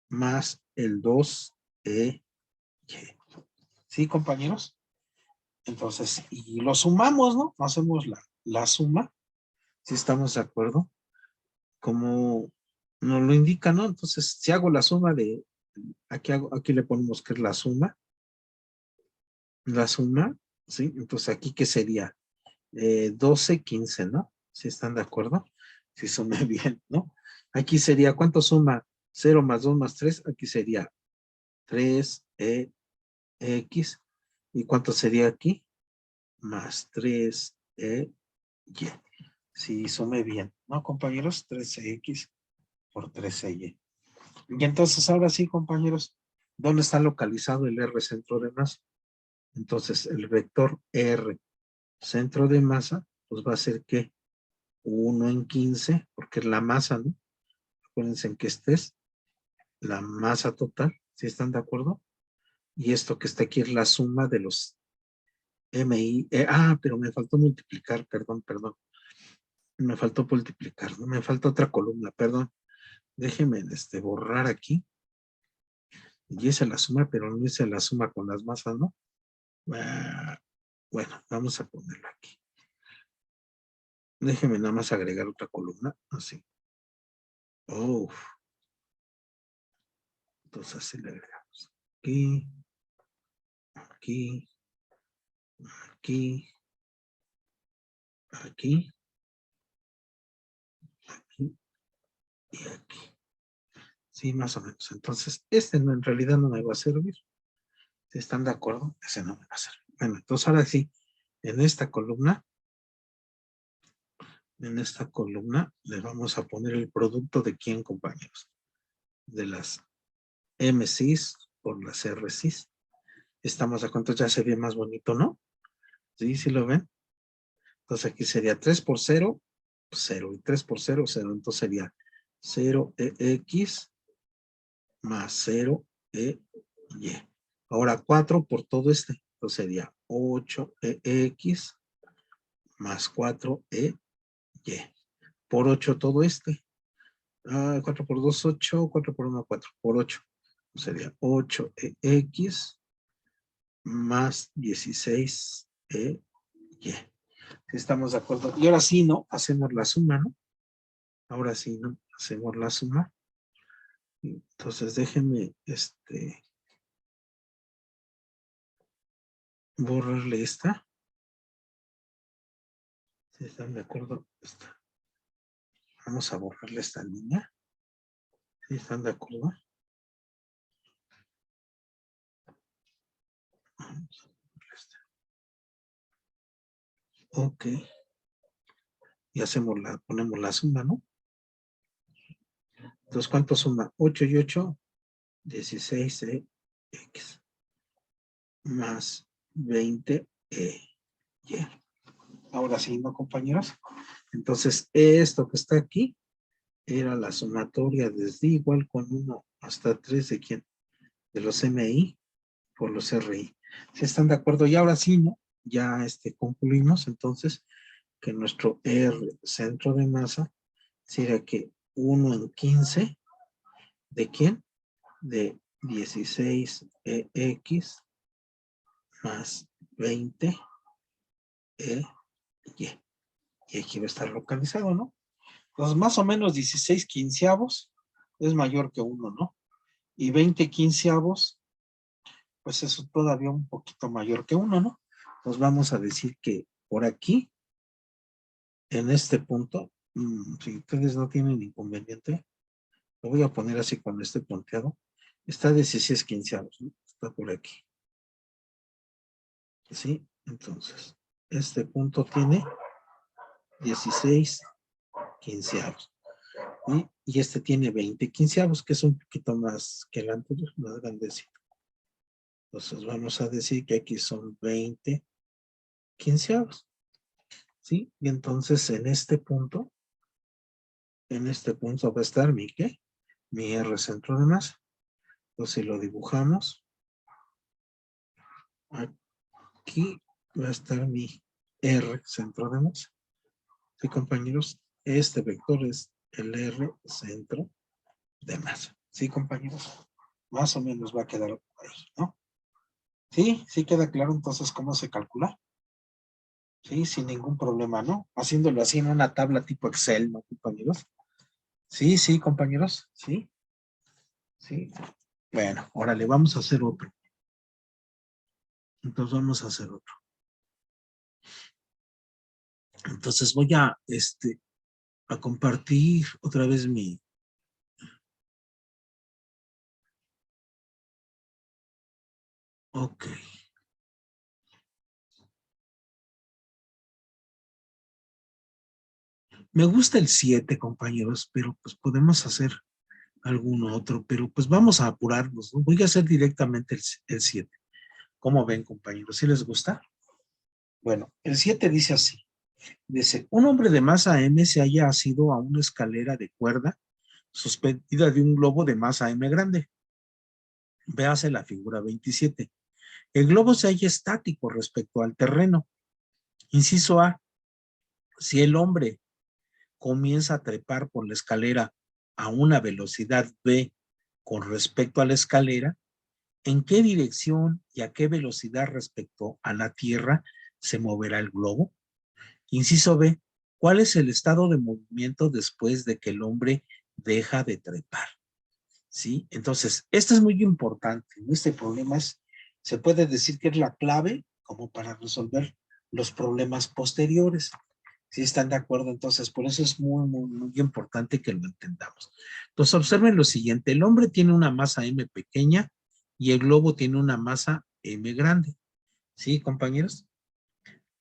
más el 2EY. ¿Sí, compañeros? Entonces, y lo sumamos, ¿no? Hacemos la suma, si estamos de acuerdo, como nos lo indica, ¿no? Entonces, si hago la suma aquí le ponemos que es la suma, ¿sí? Entonces, aquí, ¿qué sería? 12, 15, ¿no? Si están de acuerdo, si sumé bien, ¿no? Aquí sería, ¿cuánto suma? 0 más 2 más 3, aquí sería 3EX. ¿Y cuánto sería aquí? Más 3EY. Si sumé bien, ¿no, compañeros? 13X por 13Y. Y entonces, ahora sí, compañeros, ¿dónde está localizado el R centro de masa? Entonces, el vector R centro de masa, pues va a ser ¿qué? 1 en 15, porque es la masa, ¿no? Acuérdense en que esta es la masa total, ¿sí están de acuerdo? Y esto que está aquí es la suma de los MI. Pero me faltó multiplicar, perdón. Me faltó multiplicar, ¿no? Me falta otra columna, perdón. Déjenme borrar aquí. Y hice la suma, pero no hice la suma con las masas, ¿no? Bueno, vamos a ponerlo aquí. Déjenme nada más agregar otra columna, así. Entonces así le agregamos. Aquí, aquí, aquí, aquí y aquí. Sí, más o menos. Entonces, este no, en realidad no me va a servir. Si están de acuerdo, ese no me va a servir. Bueno, entonces ahora sí, en esta columna le vamos a poner el producto de quién, compañeros. De las MCs por las RCs. Estamos a cuánto ya se ve más bonito, ¿no? Sí, sí lo ven. Entonces aquí sería 3 por 0, 0. Y 3 por 0, 0. Entonces sería 0EX más 0EY. Ahora 4 por todo este. Entonces sería 8EX más 4EY. Por 8 todo este. 4 por 2, 8. 4 por 1, 4. Por 8. Sería 8EX más 16EY. Si estamos de acuerdo. Y ahora sí, ¿no? Hacemos la suma, ¿no? Ahora sí, ¿no? Hacemos la suma. Entonces déjenme, borrarle esta. Si están de acuerdo, esta. Vamos a borrarle esta línea. Si están de acuerdo. Vamos a borrarle esta. Ok. Y ponemos la suma, ¿no? Entonces, ¿cuánto suma? 8 y 8, 16x más 20y. Ahora sí, ¿no, compañeros? Entonces, esto que está aquí era la sumatoria desde igual con 1 hasta 3 de quién? De los MI por los RI. ¿Sí están de acuerdo? Y ahora sí, ¿no? Ya concluimos entonces que nuestro R centro de masa sería que 1 en 15 ¿de quién? De 16EX más 20EY. Y aquí va a estar localizado, ¿no? Entonces, más o menos 16 quinceavos es mayor que 1, ¿no? Y 20 quinceavos, pues eso todavía un poquito mayor que 1, ¿no? Entonces vamos a decir que por aquí, en este punto, si ustedes no tienen inconveniente, lo voy a poner así con este punteado, está 16 quinceavos, ¿no? Está por aquí. ¿Sí? Entonces, este punto tiene 16 quinceavos. ¿Sí? Y este tiene 20 quinceavos, que es un poquito más que el anterior, más grandecito. Entonces vamos a decir que aquí son 20 quinceavos. ¿Sí? Y entonces en este punto va a estar mi ¿qué? Mi R centro de masa. Entonces si lo dibujamos, aquí va a estar mi R centro de masa. ¿Sí, compañeros? Este vector es el R centro de masa. ¿Sí, compañeros? Más o menos va a quedar ahí, ¿no? ¿Sí? ¿Sí queda claro entonces cómo se calcula? Sí, sin ningún problema, ¿no? Haciéndolo así en una tabla tipo Excel, ¿no, compañeros? Sí, sí, compañeros, sí, sí. Bueno, órale, vamos a hacer otro. Entonces vamos a hacer otro. Entonces voy a compartir otra vez mi... Ok. Me gusta el 7, compañeros, pero pues podemos hacer algún otro, pero pues vamos a apurarnos, ¿no? Voy a hacer directamente el 7. ¿Cómo ven, compañeros? ¿Sí les gusta? Bueno, el 7 dice así. Dice, un hombre de masa M se halla asido a una escalera de cuerda suspendida de un globo de masa M grande. Véase la figura 27. El globo se halla estático respecto al terreno. Inciso A, si el hombre comienza a trepar por la escalera a una velocidad V con respecto a la escalera, ¿en qué dirección y a qué velocidad respecto a la Tierra se moverá el globo? Inciso B, ¿cuál es el estado de movimiento después de que el hombre deja de trepar? ¿Sí? Entonces, esto es muy importante. Este problema se puede decir que es la clave como para resolver los problemas posteriores. ¿Sí están de acuerdo? Entonces, por eso es muy, muy, muy importante que lo entendamos. Entonces, observen lo siguiente. El hombre tiene una masa M pequeña y el globo tiene una masa M grande. ¿Sí, compañeros?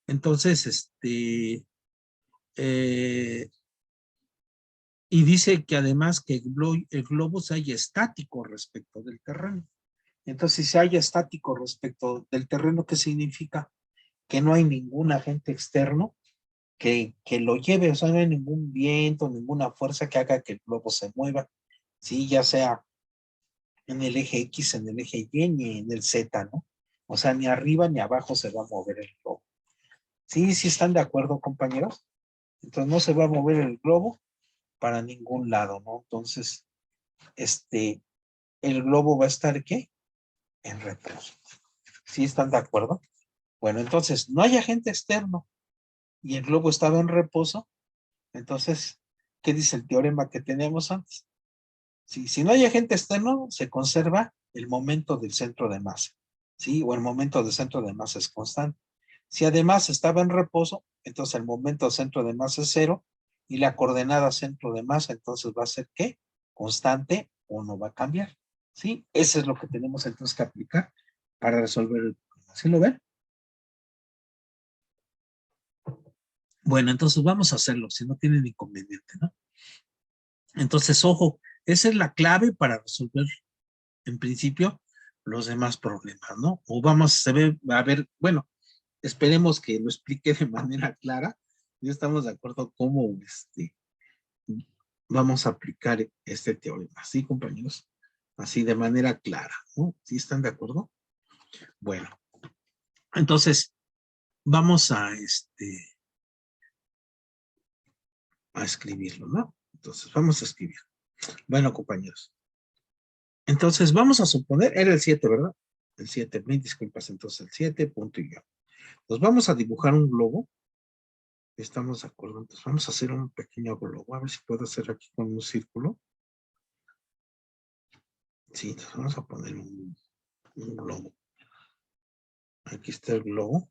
Entonces, eh, y dice que además que el globo se halla estático respecto del terreno. Entonces, si se halla estático respecto del terreno, ¿qué significa? Que no hay ningún agente externo que lo lleve, o sea, no hay ningún viento, ninguna fuerza que haga que el globo se mueva, ¿sí? Ya sea en el eje X, en el eje Y, ni en el Z, ¿no? O sea, ni arriba ni abajo se va a mover el globo. ¿Sí? ¿Sí están de acuerdo, compañeros? Entonces no se va a mover el globo para ningún lado, ¿no? Entonces, el globo va a estar, ¿qué? En reposo. ¿Sí están de acuerdo? Bueno, entonces, no hay agente externo y el globo estaba en reposo. Entonces, ¿qué dice el teorema que teníamos antes? Si no hay agente externo, se conserva el momento del centro de masa, ¿sí? O el momento del centro de masa es constante. Si además estaba en reposo, entonces el momento del centro de masa es cero y la coordenada centro de masa entonces va a ser ¿qué? Constante o no va a cambiar, ¿sí? Eso es lo que tenemos entonces que aplicar para resolver el problema. ¿Sí lo ven? Bueno, entonces vamos a hacerlo, si no tienen inconveniente, ¿no? Entonces, ojo, esa es la clave para resolver, en principio, los demás problemas, ¿no? O vamos a ver, bueno, esperemos que lo explique de manera clara. Ya estamos de acuerdo cómo vamos a aplicar este teorema, ¿sí, compañeros? Así de manera clara, ¿no? ¿Sí están de acuerdo? Bueno, entonces vamos a escribirlo, ¿no? Entonces vamos a escribir. Bueno, compañeros. Entonces vamos a suponer, era el 7, ¿verdad? El 7, mil disculpas, entonces el 7, punto y yo. Entonces vamos a dibujar un globo. Estamos de acuerdo, entonces vamos a hacer un pequeño globo. A ver si puedo hacer aquí con un círculo. Sí, entonces vamos a poner un globo. Aquí está el globo.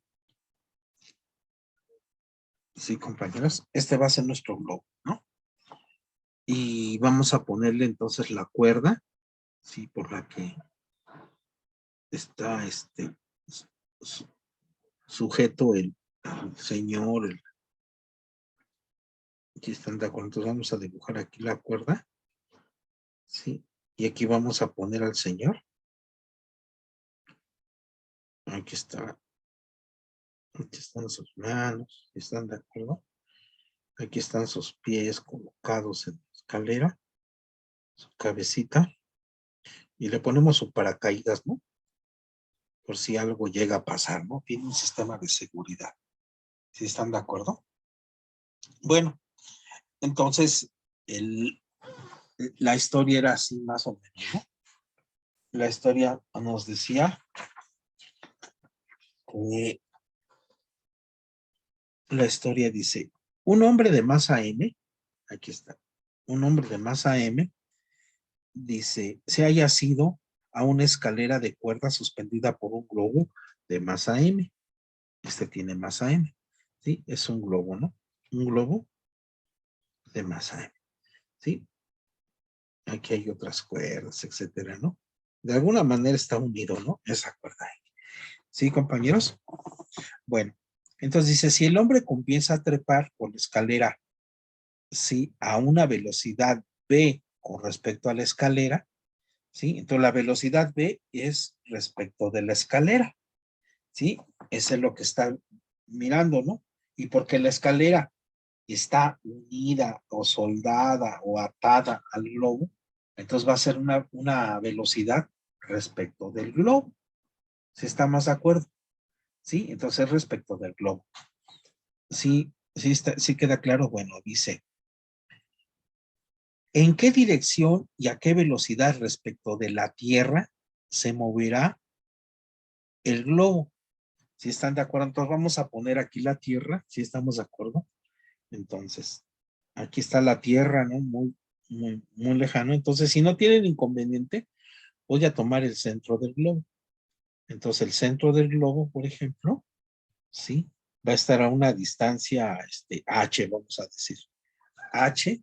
Sí, compañeros, este va a ser nuestro globo, ¿no? Y vamos a ponerle entonces la cuerda, sí, por la que está sujeto el señor, aquí están de acuerdo, entonces vamos a dibujar aquí la cuerda, sí, y aquí vamos a poner al señor, aquí está, aquí están sus manos, ¿están de acuerdo? Aquí están sus pies colocados en la escalera, su cabecita, y le ponemos su paracaídas, ¿no? Por si algo llega a pasar, ¿no? Tiene un sistema de seguridad. ¿Sí están de acuerdo? Bueno, entonces el, la historia era así más o menos, ¿no? La historia nos decía que la historia dice, un hombre de masa M, aquí está, un hombre de masa M, dice, se haya sido a una escalera de cuerda suspendida por un globo de masa M. Este tiene masa M, ¿sí? Es un globo, ¿no? Un globo de masa M, ¿sí? Aquí hay otras cuerdas, etcétera, ¿no? De alguna manera está unido, ¿no? Esa cuerda ahí. ¿Sí, compañeros? Bueno, entonces dice, si el hombre comienza a trepar por la escalera, sí, a una velocidad v con respecto a la escalera, ¿sí? Entonces la velocidad v es respecto de la escalera, ¿sí? Eso es lo que está mirando, ¿no? Y porque la escalera está unida o soldada o atada al globo, entonces va a ser una velocidad respecto del globo. ¿Sí estamos de acuerdo? ¿Sí? Entonces respecto del globo. Sí, sí queda claro. Bueno, dice, ¿en qué dirección y a qué velocidad respecto de la Tierra se moverá el globo? ¿Sí están de acuerdo? Entonces vamos a poner aquí la Tierra, ¿sí estamos de acuerdo? Entonces, aquí está la Tierra, ¿no? Muy, muy, muy lejano. Entonces, si no tienen inconveniente, voy a tomar el centro del globo. Entonces, el centro del globo, por ejemplo, ¿sí? va a estar a una distancia, h, vamos a decir, h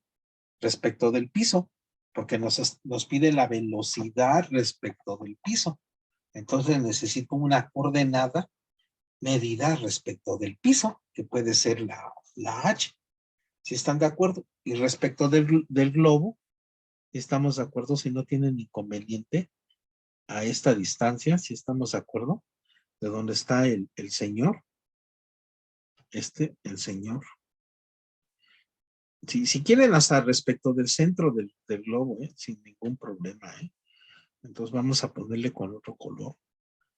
respecto del piso, porque nos pide la velocidad respecto del piso. Entonces necesito una coordenada medida respecto del piso, que puede ser la h, si están de acuerdo. Y respecto del globo, estamos de acuerdo, si no tienen inconveniente, a esta distancia, si estamos de acuerdo, de donde está el señor, el señor. Si quieren hasta respecto del centro del globo, sin ningún problema, Entonces vamos a ponerle con otro color,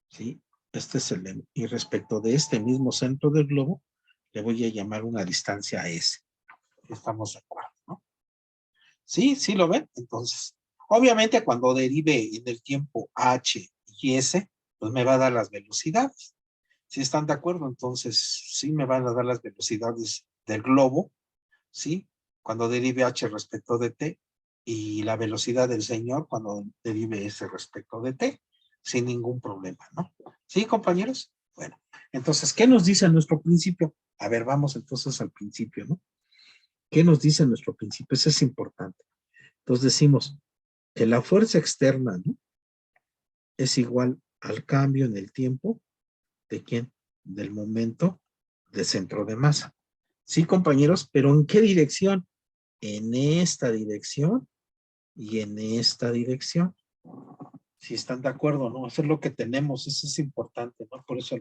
¿sí? Este es y respecto de este mismo centro del globo, le voy a llamar una distancia S. Estamos de acuerdo, ¿no? ¿Sí? ¿Sí lo ven? Entonces, obviamente cuando derive en el tiempo H y S, pues me va a dar las velocidades. ¿Sí están de acuerdo? Entonces, sí me van a dar las velocidades del globo, ¿sí? Cuando derive H respecto de T, y la velocidad del señor cuando derive S respecto de T, sin ningún problema, ¿no? ¿Sí, compañeros? Bueno, entonces, ¿qué nos dice nuestro principio? A ver, vamos entonces al principio, ¿no? ¿Qué nos dice nuestro principio? Eso es importante. Entonces decimos que la fuerza externa, ¿no?, es igual al cambio en el tiempo de ¿quién? Del momento de centro de masa. Sí, compañeros, pero ¿en qué dirección? En esta dirección y en esta dirección. Si están de acuerdo, ¿no? Eso es lo que tenemos, eso es importante, ¿no? Por eso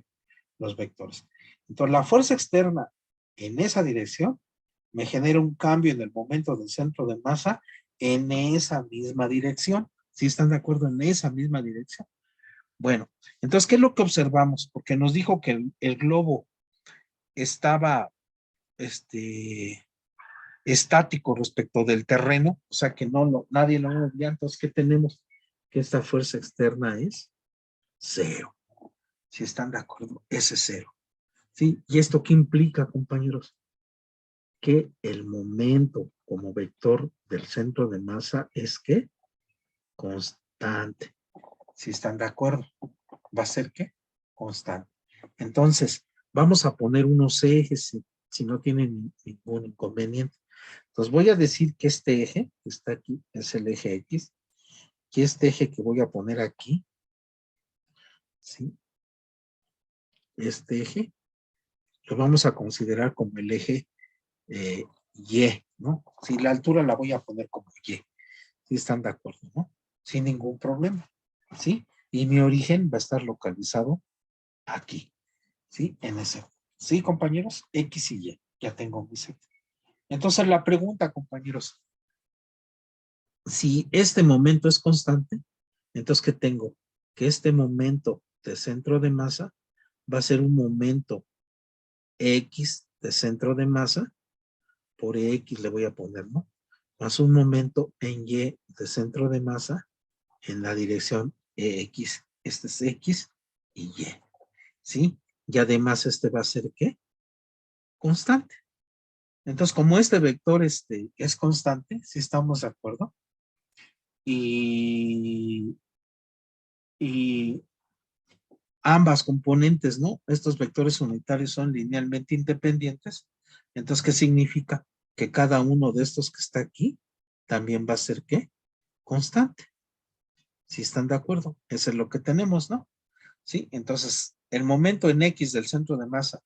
los vectores. Entonces, la fuerza externa en esa dirección me genera un cambio en el momento del centro de masa en esa misma dirección. ¿Sí están de acuerdo? En esa misma dirección. Bueno, entonces, ¿qué es lo que observamos? Porque nos dijo que el globo estaba estático respecto del terreno, o sea que nadie lo movía. Entonces, ¿qué tenemos? Que esta fuerza externa es cero. Si están de acuerdo, ese es cero. ¿Sí? ¿Y esto qué implica, compañeros? Que el momento como vector del centro de masa es que constante. Si están de acuerdo, ¿va a ser qué? Constante. Entonces, vamos a poner unos ejes si no tienen ningún inconveniente. Entonces, voy a decir que este eje que está aquí es el eje X, que este eje que voy a poner aquí, ¿sí? Este eje lo vamos a considerar como el eje Y, ¿no? Si la altura la voy a poner como Y. ¿Sí están de acuerdo, no? Sin ningún problema, ¿sí? Y mi origen va a estar localizado aquí, ¿sí? En ese. ¿Sí, compañeros? X y Y. Ya tengo mi Z. Entonces la pregunta, compañeros, si este momento es constante, entonces ¿qué tengo? Que este momento de centro de masa va a ser un momento X de centro de masa, por X le voy a poner, ¿no? Más un momento en Y de centro de masa en la dirección X. Este es X y Y, ¿sí? Y además este va a ser, ¿qué? Constante. Entonces, como este vector es constante, si estamos de acuerdo, y ambas componentes, ¿no? Estos vectores unitarios son linealmente independientes. Entonces, ¿qué significa? Que cada uno de estos que está aquí también va a ser, ¿qué? Constante. Si están de acuerdo, eso es lo que tenemos, ¿no? ¿Sí? Entonces, el momento en X del centro de masa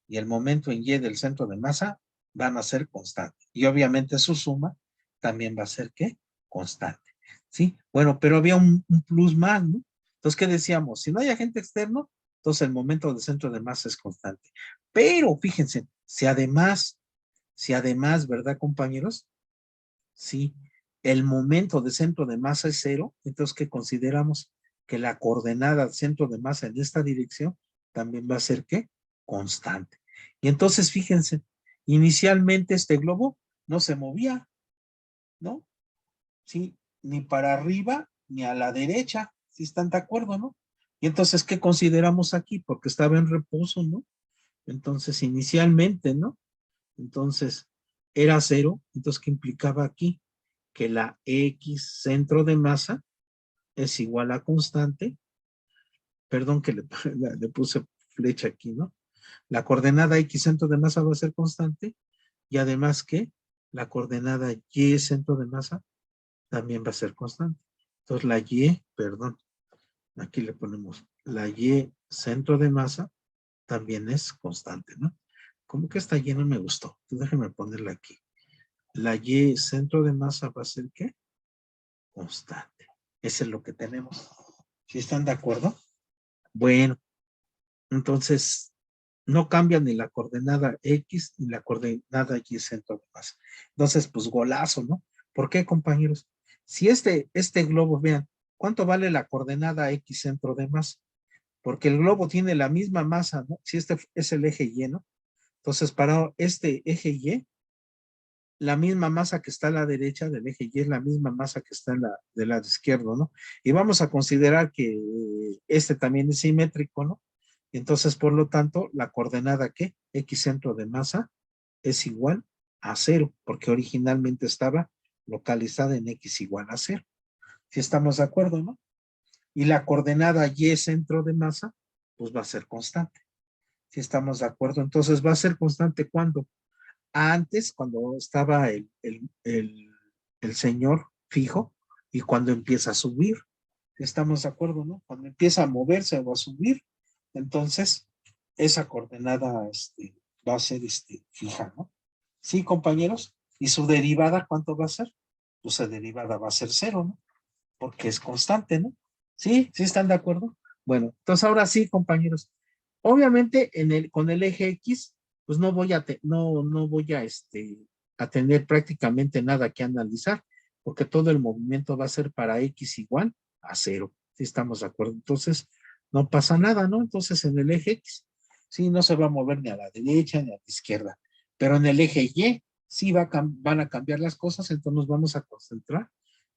y el momento en Y del centro de masa van a ser constantes. Y obviamente su suma también va a ser, ¿qué? Constante. ¿Sí? Bueno, pero había un plus más, ¿no? Entonces, ¿qué decíamos? Si no hay agente externo, entonces el momento del centro de masa es constante. Pero, fíjense, si además, ¿verdad, compañeros? Sí, el momento de centro de masa es cero, entonces ¿qué consideramos? Que la coordenada del centro de masa en esta dirección también va a ser, ¿qué? Constante. Y entonces fíjense, inicialmente este globo no se movía, ¿no? Sí, ni para arriba ni a la derecha, si están de acuerdo, ¿no? Y entonces, ¿qué consideramos aquí? Porque estaba en reposo, ¿no? Entonces, inicialmente, ¿no? Entonces, era cero, entonces, ¿qué implicaba aquí? Que la X centro de masa es igual a constante, perdón que le puse flecha aquí, ¿no? La coordenada X centro de masa va a ser constante y además que la coordenada Y centro de masa también va a ser constante. Entonces la Y, perdón, aquí le ponemos la Y centro de masa también es constante, ¿no? Como que esta Y no me gustó. Entonces déjeme ponerla aquí. La Y centro de masa va a ser ¿qué? Constante. Eso es lo que tenemos. ¿Sí están de acuerdo? Bueno, entonces no cambia ni la coordenada X ni la coordenada Y centro de masa. Entonces, pues golazo, ¿no? ¿Por qué, compañeros? Si este globo, vean, ¿cuánto vale la coordenada X centro de masa? Porque el globo tiene la misma masa, ¿no? Si este es el eje Y, ¿no? Entonces, para este eje Y, la misma masa que está a la derecha del eje Y es la misma masa que está en del lado izquierdo, ¿no? Y vamos a considerar que este también es simétrico, ¿no? Entonces, por lo tanto, la coordenada ¿qué? X centro de masa es igual a 0, porque originalmente estaba localizada en X igual a 0. Si estamos de acuerdo, ¿no? Y la coordenada Y centro de masa, pues va a ser constante. Si estamos de acuerdo, entonces va a ser constante ¿cuándo? Antes, cuando estaba el señor fijo y cuando empieza a subir. Estamos de acuerdo, ¿no? Cuando empieza a moverse o a subir, entonces esa coordenada va a ser fija, ¿no? Sí, compañeros. ¿Y su derivada cuánto va a ser? Pues su derivada va a ser 0, ¿no? Porque es constante, ¿no? ¿Sí? ¿Sí están de acuerdo? Bueno, entonces ahora sí, compañeros. Obviamente con el eje X, pues no voy a tener prácticamente nada que analizar, porque todo el movimiento va a ser para X igual a 0. ¿Sí estamos de acuerdo? Entonces, no pasa nada, ¿no? Entonces, en el eje X, sí, no se va a mover ni a la derecha ni a la izquierda, pero en el eje Y, sí van a cambiar las cosas, entonces nos vamos a concentrar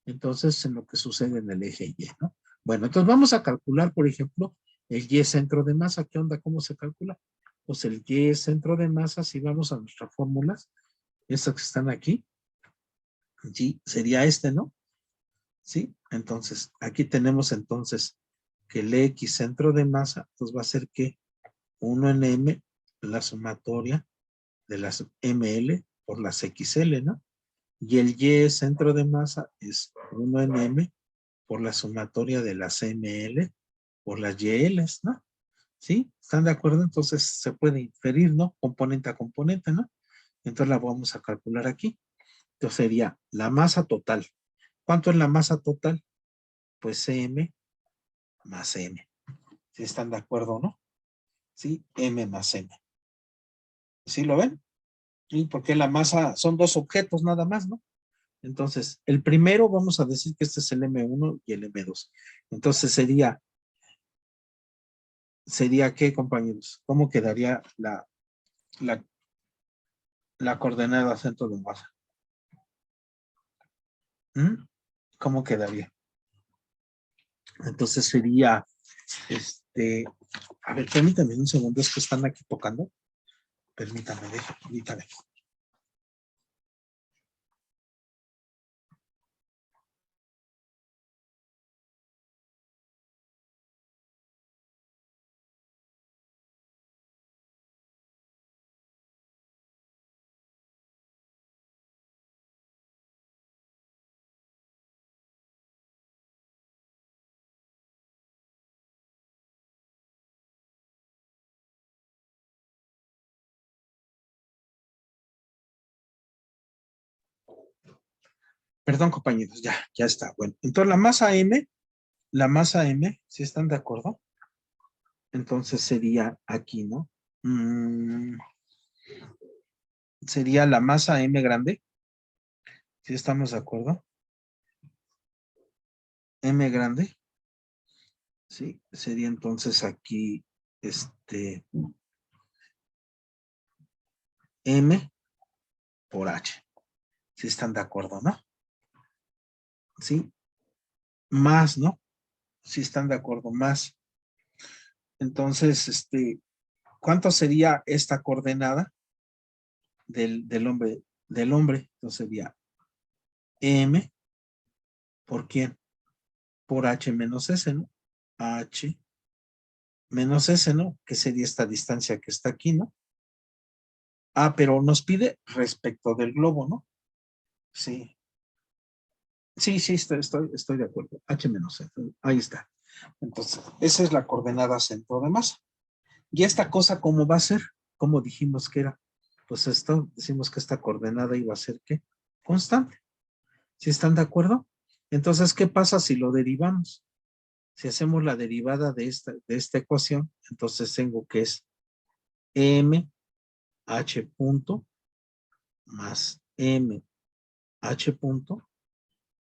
entonces en lo que sucede en el eje Y, ¿no? Bueno, entonces vamos a calcular, por ejemplo, el Y centro de masa. ¿Qué onda? ¿Cómo se calcula? Pues el Y centro de masa, si vamos a nuestras fórmulas, estas que están aquí, sí, sería ¿no? Sí, entonces aquí tenemos entonces que el X centro de masa, pues va a ser que 1 en M, la sumatoria de las ML por las XL, ¿no? Y el Y centro de masa es 1 en M por la sumatoria de las ML por las YLs, ¿no? ¿Sí? ¿Están de acuerdo? Entonces se puede inferir, ¿no? Componente a componente, ¿no? Entonces la vamos a calcular aquí. Entonces sería la masa total. ¿Cuánto es la masa total? Pues CM más M. ¿Sí están de acuerdo, no? Sí, M más M. ¿Sí lo ven? Sí, porque la masa son dos objetos nada más, ¿no? Entonces, el primero vamos a decir que este es el M1 y el M2. Entonces sería ¿qué, compañeros? ¿Cómo quedaría la, la coordenada centro de masa? ¿Mm? ¿Cómo quedaría? Entonces sería, a ver, permítame un segundo, es que están aquí tocando. Permítame, permítame. Perdón, compañeros, ya está. Bueno, entonces la masa M, si están de acuerdo, entonces sería aquí, ¿no? Mm, sería la masa M grande, si estamos de acuerdo. M grande, sí, sería entonces aquí, M por H, si están de acuerdo, ¿no? Sí, más, ¿no? Si están de acuerdo, más. Entonces, ¿cuánto sería esta coordenada del hombre? Del hombre, entonces sería M por quién? Por H menos S, ¿no? H menos S, ¿no? Que sería esta distancia que está aquí, ¿no? Ah, pero nos pide respecto del globo, ¿no? Sí. Sí, estoy de acuerdo. H menos C. Ahí está. Entonces, esa es la coordenada centro de masa. ¿Y esta cosa cómo va a ser? ¿Cómo dijimos que era? Pues esto, decimos que esta coordenada iba a ser ¿qué? Constante. ¿Sí están de acuerdo? Entonces, ¿qué pasa si lo derivamos? Si hacemos la derivada de esta ecuación, entonces tengo que es m h punto más m h punto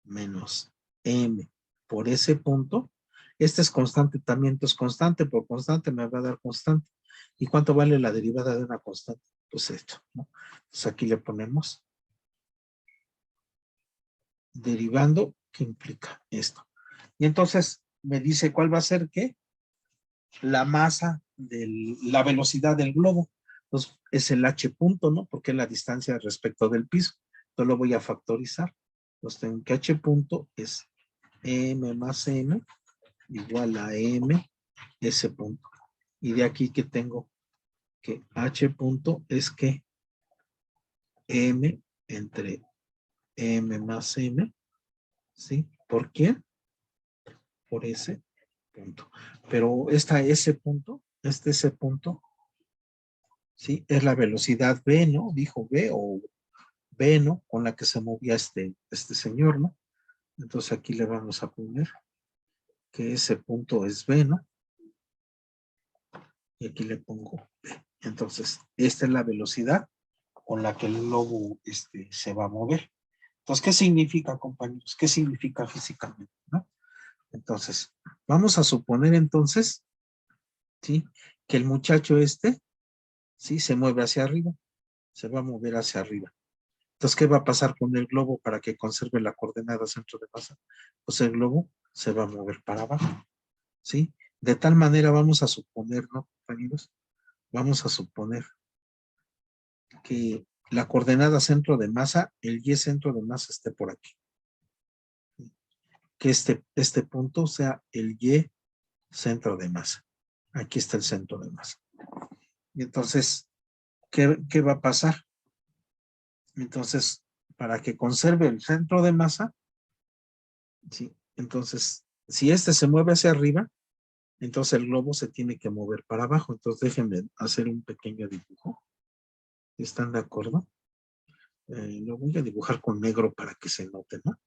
menos m por ese punto. Este es constante también, entonces constante por constante me va a dar constante. ¿Y cuánto vale la derivada de una constante? Pues esto, ¿no? Entonces aquí le ponemos derivando, ¿qué implica esto? Y entonces me dice cuál va a ser qué? La masa de la velocidad del globo. Entonces es el h punto, ¿no? Porque es la distancia respecto del piso. Entonces lo voy a factorizar. Entonces tengo que h punto es m más m igual a m s punto. Y de aquí que tengo que h punto es que m entre m más m, ¿sí? ¿Por quién? Por ese punto. Pero esta S punto, S punto, ¿sí? Es la velocidad V, ¿no? Dijo V o V, ¿no? Con la que se movía este señor, ¿no? Entonces aquí le vamos a poner que ese punto es V, ¿no? Y aquí le pongo V. Entonces, esta es la velocidad con la que el globo se va a mover. Entonces, ¿qué significa, compañeros? ¿Qué significa físicamente, no? Entonces, vamos a suponer entonces, ¿sí? Que el muchacho ¿sí? Se mueve hacia arriba, se va a mover hacia arriba. Entonces, ¿qué va a pasar con el globo para que conserve la coordenada centro de masa? Pues el globo se va a mover para abajo, ¿sí? De tal manera vamos a suponer, ¿no, compañeros? Vamos a suponer que la coordenada centro de masa, el Y centro de masa esté por aquí. Que este punto sea el Y centro de masa. Aquí está el centro de masa. Y entonces, ¿qué va a pasar? Entonces, para que conserve el centro de masa, ¿sí? Entonces, si este se mueve hacia arriba, entonces el globo se tiene que mover para abajo. Entonces, déjenme hacer un pequeño dibujo. ¿Están de acuerdo? Lo voy a dibujar con negro para que se note, ¿no?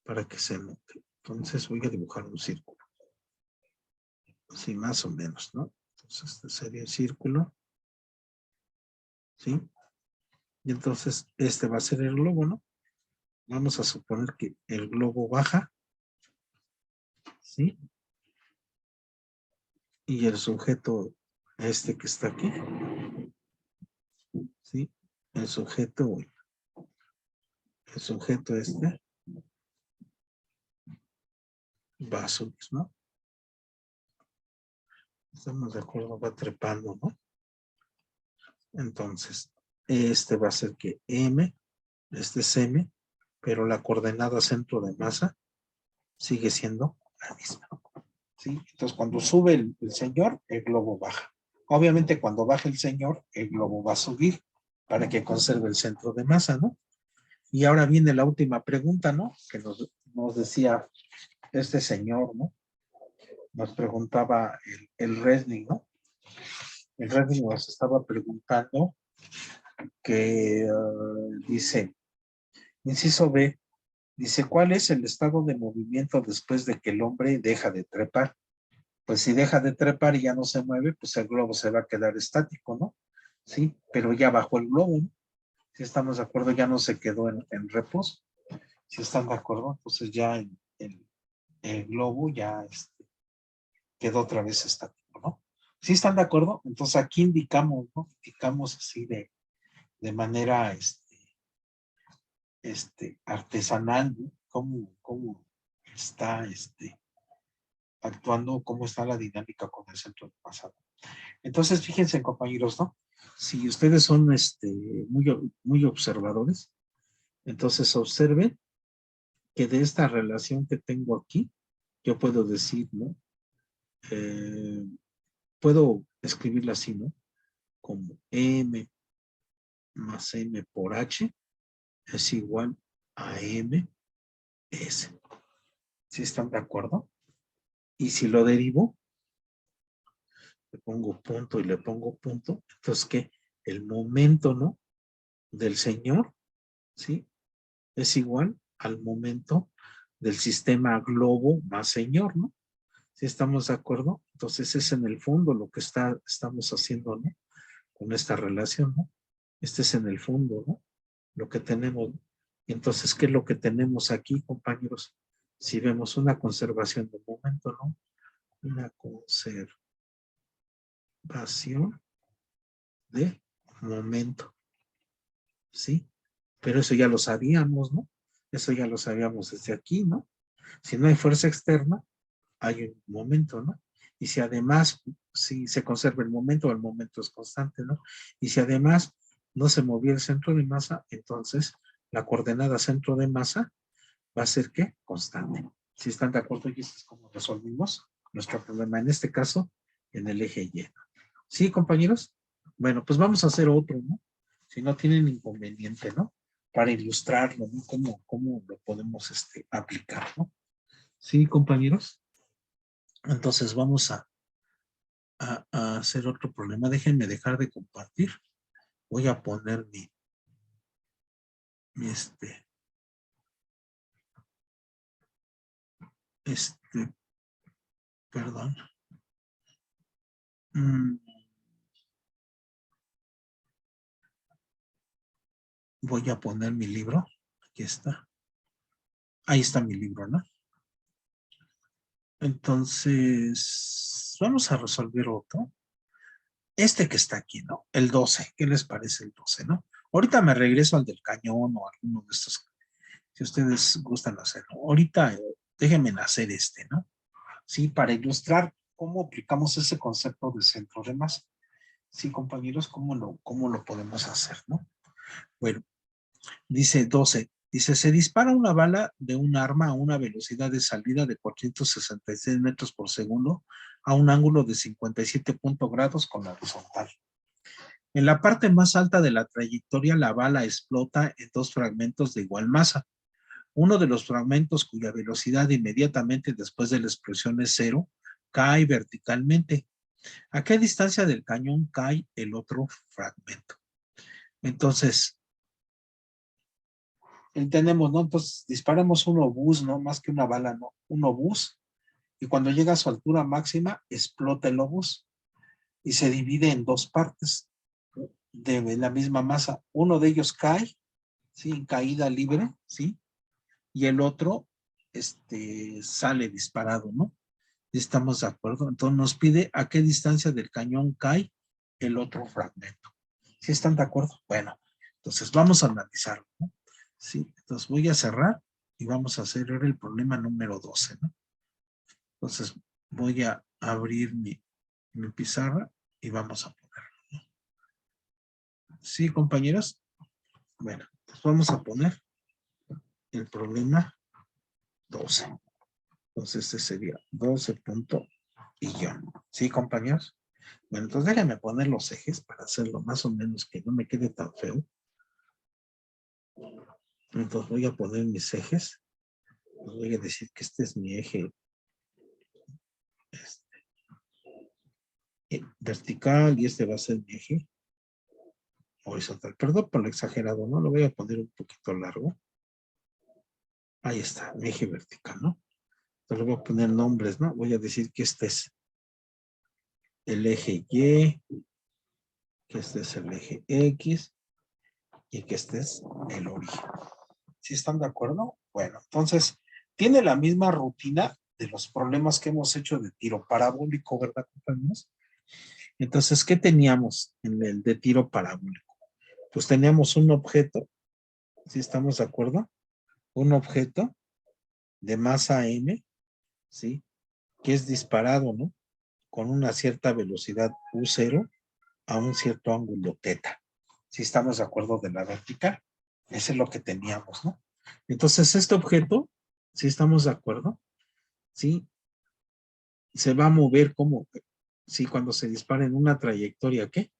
Para que se note. Entonces, voy a dibujar un círculo. Sí, más o menos, ¿no? Entonces, este sería el círculo. ¿Sí? Y entonces, este va a ser el globo, ¿no? Vamos a suponer que el globo baja, ¿sí? Y el sujeto, que está aquí, ¿sí? El sujeto va a subir, ¿no? Estamos de acuerdo, va trepando, ¿no? Entonces, va a ser que M, este es M, pero la coordenada centro de masa sigue siendo la misma. ¿Sí? Entonces, cuando sube el señor, el globo baja. Obviamente, cuando baja el señor, el globo va a subir para que conserve el centro de masa, ¿no? Y ahora viene la última pregunta, ¿no? Que nos decía este señor, ¿no? Nos preguntaba el Resnick, ¿no? El Resnick nos estaba preguntando que dice, inciso B, dice, ¿cuál es el estado de movimiento después de que el hombre deja de trepar? Pues si deja de trepar y ya no se mueve, pues el globo se va a quedar estático, ¿no? Sí, pero ya bajó el globo, ¿no? Si estamos de acuerdo, ya no se quedó en reposo. Si están de acuerdo, entonces ya el globo ya quedó otra vez estático, ¿no? Si están de acuerdo, entonces aquí indicamos, ¿no? Indicamos así de manera artesanal, ¿no? Cómo está actuando, cómo está la dinámica con el centro de masa. Entonces, fíjense, compañeros, ¿no? Si ustedes son muy observadores, entonces observen que de esta relación que tengo aquí, yo puedo decir, ¿no? puedo escribirla así, ¿no? Como M más M por H es igual a M S. ¿Sí están de acuerdo? Y si lo derivo, le pongo punto y le pongo punto, entonces que el momento, ¿no? Del señor, ¿sí? Es igual al momento del sistema globo más señor, ¿no? ¿Sí estamos de acuerdo? Entonces es en el fondo lo que estamos haciendo, ¿no? Con esta relación, ¿no? Este es en el fondo, ¿no? Lo que tenemos. Entonces, ¿qué es lo que tenemos aquí, compañeros? Si vemos una conservación de momento, ¿no? Una conservación de momento, ¿sí? Pero eso ya lo sabíamos, ¿no? Eso ya lo sabíamos desde aquí, ¿no? Si no hay fuerza externa, hay un momento, ¿no? Y si además, si se conserva el momento es constante, ¿no? Y si además no se movía el centro de masa, entonces la coordenada centro de masa va a ser, ¿qué? Constante. Si están de acuerdo, y esto es como resolvimos nuestro problema, en este caso, en el eje Y. ¿Sí, compañeros? Bueno, pues vamos a hacer otro, ¿no? Si no tienen inconveniente, ¿no? Para ilustrarlo, ¿no? ¿Cómo lo podemos aplicar, ¿no? Sí, compañeros. Entonces vamos a hacer otro problema. Déjenme dejar de compartir. Voy a poner mi perdón. Mm, Voy a poner mi libro. Aquí está. Ahí está mi libro, ¿no? Entonces, vamos a resolver otro. Este que está aquí, ¿no? El 12. ¿Qué les parece el 12, no? Ahorita me regreso al del cañón o alguno de estos, si ustedes gustan hacerlo. Ahorita déjenme hacer ¿no? Sí, para ilustrar cómo aplicamos ese concepto de centro de masa. Sí, compañeros, ¿cómo lo podemos hacer, no? Bueno, dice 12. Dice, se dispara una bala de un arma a una velocidad de salida de 466 metros por segundo a un ángulo de 57 grados con la horizontal. En la parte más alta de la trayectoria, la bala explota en dos fragmentos de igual masa. Uno de los fragmentos cuya velocidad inmediatamente después de la explosión es cero, cae verticalmente. ¿A qué distancia del cañón cae el otro fragmento? Entonces, entendemos, ¿no? Entonces, disparamos un obús, ¿no? Más que una bala, ¿no? Un obús, y cuando llega a su altura máxima, explota el obús y se divide en dos partes de la misma masa. Uno de ellos cae, ¿sí? En caída libre, ¿sí? Y el otro, sale disparado, ¿no? ¿Estamos de acuerdo? Entonces nos pide a qué distancia del cañón cae el otro fragmento. ¿Sí están de acuerdo? Bueno, entonces vamos a analizarlo, ¿no? Sí, entonces voy a cerrar y vamos a hacer ahora el problema número 12, ¿no? Entonces voy a abrir mi pizarra y vamos a ponerlo, ¿no? Sí, compañeros. Bueno, pues vamos a poner el problema 12. Entonces este sería 12 punto y yo. ¿Sí, compañeros? Bueno, entonces déjenme poner los ejes para hacerlo más o menos que no me quede tan feo. Entonces voy a poner mis ejes. Les voy a decir que este es mi eje vertical y este va a ser mi eje horizontal. Perdón por lo exagerado, ¿no? Lo voy a poner un poquito largo. Ahí está, mi eje vertical, ¿no? Entonces le voy a poner nombres, ¿no? Voy a decir que este es el eje Y, que este es el eje X y que este es el origen. ¿Sí están de acuerdo? Bueno, entonces, tiene la misma rutina de los problemas que hemos hecho de tiro parabólico, ¿verdad, compañeros? Entonces, ¿qué teníamos en el de tiro parabólico? Pues teníamos un objeto, ¿sí estamos de acuerdo? Un objeto de masa m, ¿sí? Que es disparado, ¿no? Con una cierta velocidad u0 a un cierto ángulo θ. ¿Sí estamos de acuerdo de la vertical? Ese es lo que teníamos, ¿no? Entonces, este objeto, ¿sí estamos de acuerdo? ¿Sí? Se va a mover como Sí, cuando se dispara en una trayectoria, ¿qué?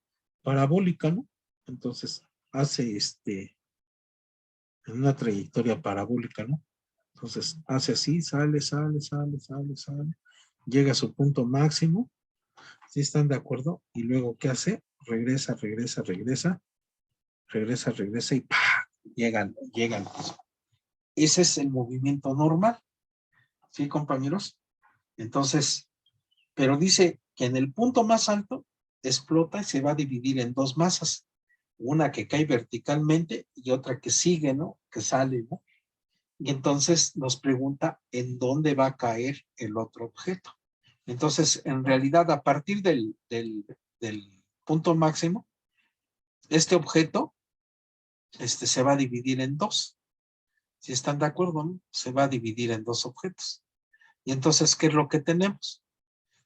Parabólica, ¿no? Entonces, hace en una trayectoria parabólica, ¿no? Entonces, hace así, sale, sale, sale, sale, sale, llega a su punto máximo, ¿sí están de acuerdo? Y luego, ¿qué hace? Regresa, regresa, regresa, regresa, regresa y ¡pah! Llegan. Ese es el movimiento normal, ¿sí, compañeros? Entonces, pero dice que en el punto más alto explota y se va a dividir en dos masas, una que cae verticalmente y otra que sigue, ¿no? Que sale, ¿no? Y entonces nos pregunta en dónde va a caer el otro objeto. Entonces, en realidad, a partir del punto máximo, este objeto se va a dividir en dos. Si están de acuerdo, ¿no? Se va a dividir en dos objetos. Y entonces, ¿qué es lo que tenemos?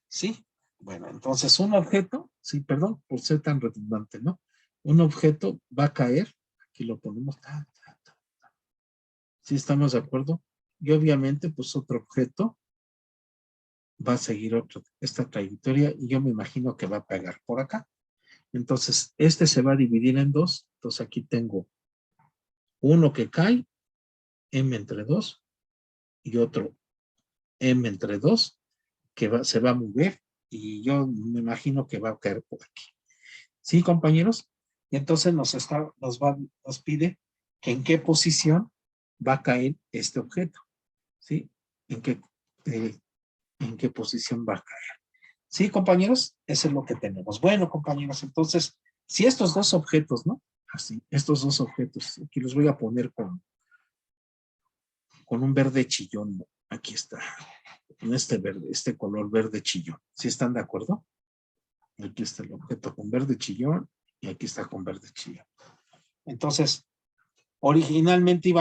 ¿Sí? Bueno, entonces un objeto, sí, perdón por ser tan redundante, ¿no? Un objeto va a caer, aquí lo ponemos, ¿sí estamos de acuerdo? Y obviamente, pues otro objeto va a seguir esta trayectoria y yo me imagino que va a pegar por acá. Entonces, se va a dividir en dos. Entonces, aquí tengo uno que cae, M entre 2, y otro M entre 2, que se va a mover, y yo me imagino que va a caer por aquí. ¿Sí, compañeros? Y entonces nos pide que en qué posición va a caer este objeto. ¿Sí? ¿En qué, eh, en qué posición va a caer? Sí, compañeros, eso es lo que tenemos. Bueno, compañeros, entonces, si estos dos objetos, ¿no? Así, estos dos objetos, aquí los voy a poner con un verde chillón, ¿no? Aquí está, con este verde, este color verde chillón. ¿Sí están de acuerdo? Aquí está el objeto con verde chillón y aquí está con verde chillón. Entonces, originalmente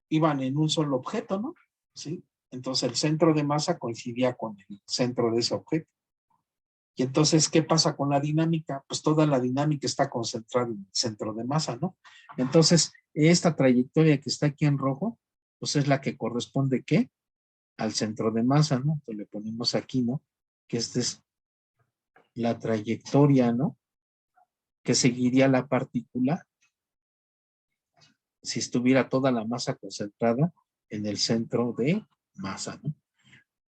iban en un solo objeto, ¿no? Sí. Entonces, el centro de masa coincidía con el centro de ese objeto. Y entonces, ¿qué pasa con la dinámica? Pues toda la dinámica está concentrada en el centro de masa, ¿no? Entonces, esta trayectoria que está aquí en rojo, pues es la que corresponde, ¿qué? Al centro de masa, ¿no? Entonces le ponemos aquí, ¿no? Que esta es la trayectoria, ¿no? Que seguiría la partícula si estuviera toda la masa concentrada en el centro de masa, ¿no?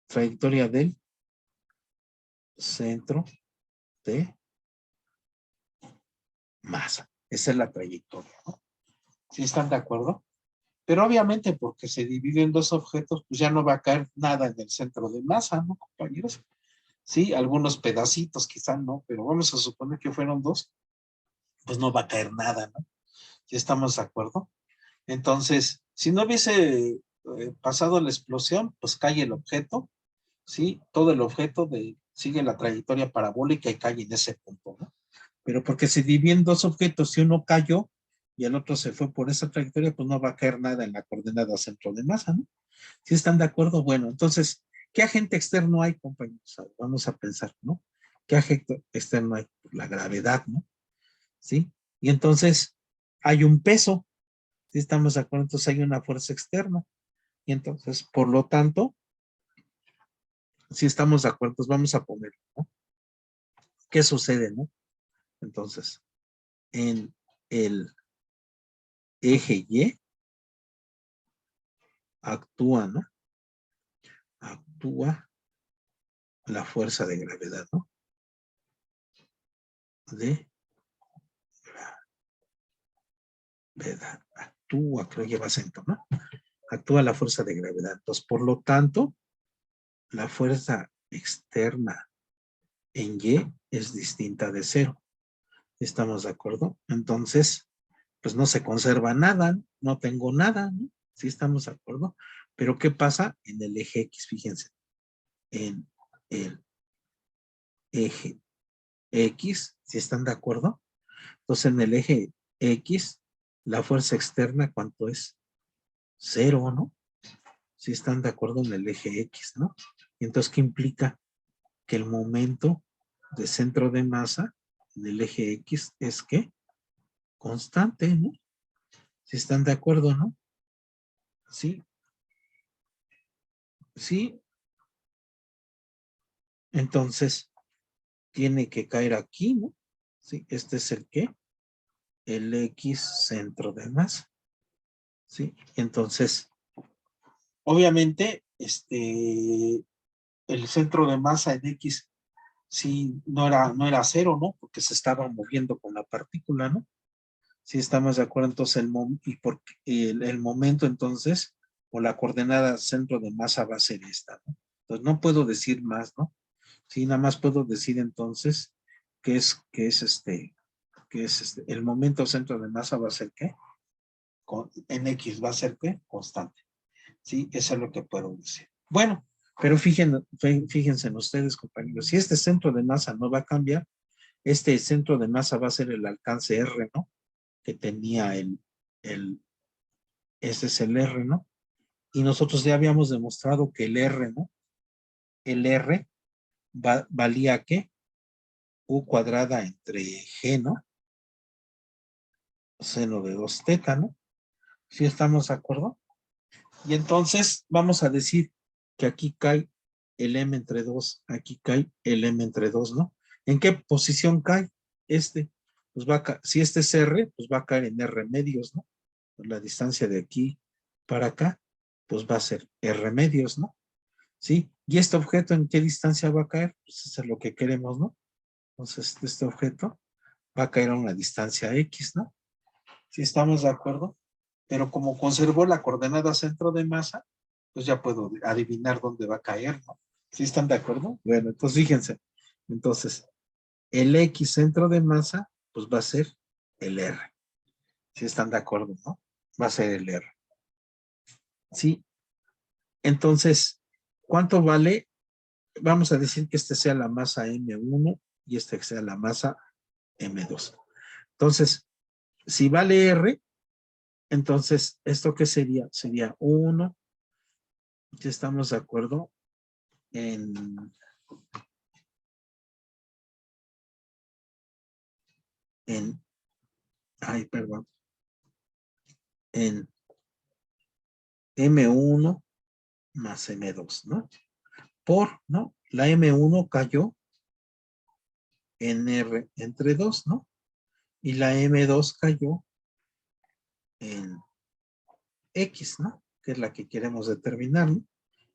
Trayectoria del centro de masa. Esa es la trayectoria, ¿no? ¿Sí están de acuerdo? Pero obviamente porque se divide en dos objetos, pues ya no va a caer nada en el centro de masa, ¿no, compañeros? Sí, algunos pedacitos quizá no, pero vamos a suponer que fueron dos, pues no va a caer nada, ¿no? ¿Sí estamos de acuerdo? Entonces, si no hubiese pasado la explosión, pues cae el objeto, ¿sí? Todo el objeto sigue la trayectoria parabólica y cae en ese punto, ¿no? Pero porque se dividen dos objetos, si uno cayó y el otro se fue por esa trayectoria, pues no va a caer nada en la coordenada centro de masa, ¿no? ¿Sí están de acuerdo? Bueno, entonces, ¿qué agente externo hay, compañeros? Vamos a pensar, ¿no? ¿Qué agente externo hay? La gravedad, ¿no? ¿Sí? Y entonces hay un peso, ¿sí estamos de acuerdo? Entonces hay una fuerza externa. Y entonces, por lo tanto, si estamos de acuerdo, pues vamos a poner, ¿no? ¿Qué sucede, no? Entonces, en el eje Y actúa, ¿no? Actúa la fuerza de gravedad, ¿no? De gravedad. Actúa, creo que lleva acento, ¿no? Actúa la fuerza de gravedad. Entonces, por lo tanto, la fuerza externa en Y es distinta de cero. ¿Estamos de acuerdo? Entonces, pues no se conserva nada, no tengo nada, ¿no? Sí estamos de acuerdo. Pero ¿qué pasa en el eje X? Fíjense, en el eje X, ¿sí están de acuerdo? Entonces en el eje X, la fuerza externa, ¿cuánto es? Cero, ¿no? ¿Sí están de acuerdo en el eje X, ¿no? Y entonces, ¿qué implica? Que el momento de centro de masa en el eje X es ¿qué? Constante, ¿no? ¿Sí están de acuerdo, no? Sí, sí. Entonces, tiene que caer aquí, ¿no? Sí, este es el ¿qué? El X centro de masa. ¿Sí? Entonces, obviamente, el centro de masa en X sí no era cero, ¿no? Porque se estaba moviendo con la partícula, ¿no? Sí, estamos de acuerdo, entonces el momento entonces, o la coordenada centro de masa va a ser esta, ¿no? Entonces no puedo decir más, ¿no? Sí, nada más puedo decir entonces el momento centro de masa va a ser ¿qué? En X va a ser ¿qué? Constante. Sí, eso es lo que puedo decir. Bueno, pero fíjense en ustedes, compañeros, si este centro de masa no va a cambiar, este centro de masa va a ser el alcance R, ¿no? Que tenía ese es el R, ¿no? Y nosotros ya habíamos demostrado que el R, ¿no? El R valía ¿qué? U cuadrada entre G, ¿no? Seno de 2 teta, ¿no? ¿Sí estamos de acuerdo? Y entonces vamos a decir que aquí cae el M entre 2, aquí cae el M entre 2, ¿no? ¿En qué posición cae este? Pues si este es R, pues va a caer en R medios, ¿no? Pues la distancia de aquí para acá, pues va a ser R medios, ¿no? ¿Sí? ¿Y este objeto en qué distancia va a caer? Pues eso es lo que queremos, ¿no? Entonces, este objeto va a caer a una distancia X, ¿no? ¿Sí estamos de acuerdo? Pero como conservó la coordenada centro de masa, pues ya puedo adivinar dónde va a caer, ¿no? ¿Sí están de acuerdo? Bueno, entonces fíjense. Entonces, el X centro de masa, pues va a ser el R. ¿Sí están de acuerdo, no? Va a ser el R. ¿Sí? Entonces, ¿cuánto vale? Vamos a decir que este sea la masa M1 y este sea la masa M2. Entonces, si vale R, entonces, ¿esto qué sería? Sería 1, ya estamos de acuerdo, en ay, perdón, en M1 más M2, ¿no? ¿no? La M1 cayó en R entre 2, ¿no? Y la M2 cayó en X, ¿no? Que es la que queremos determinar, ¿no?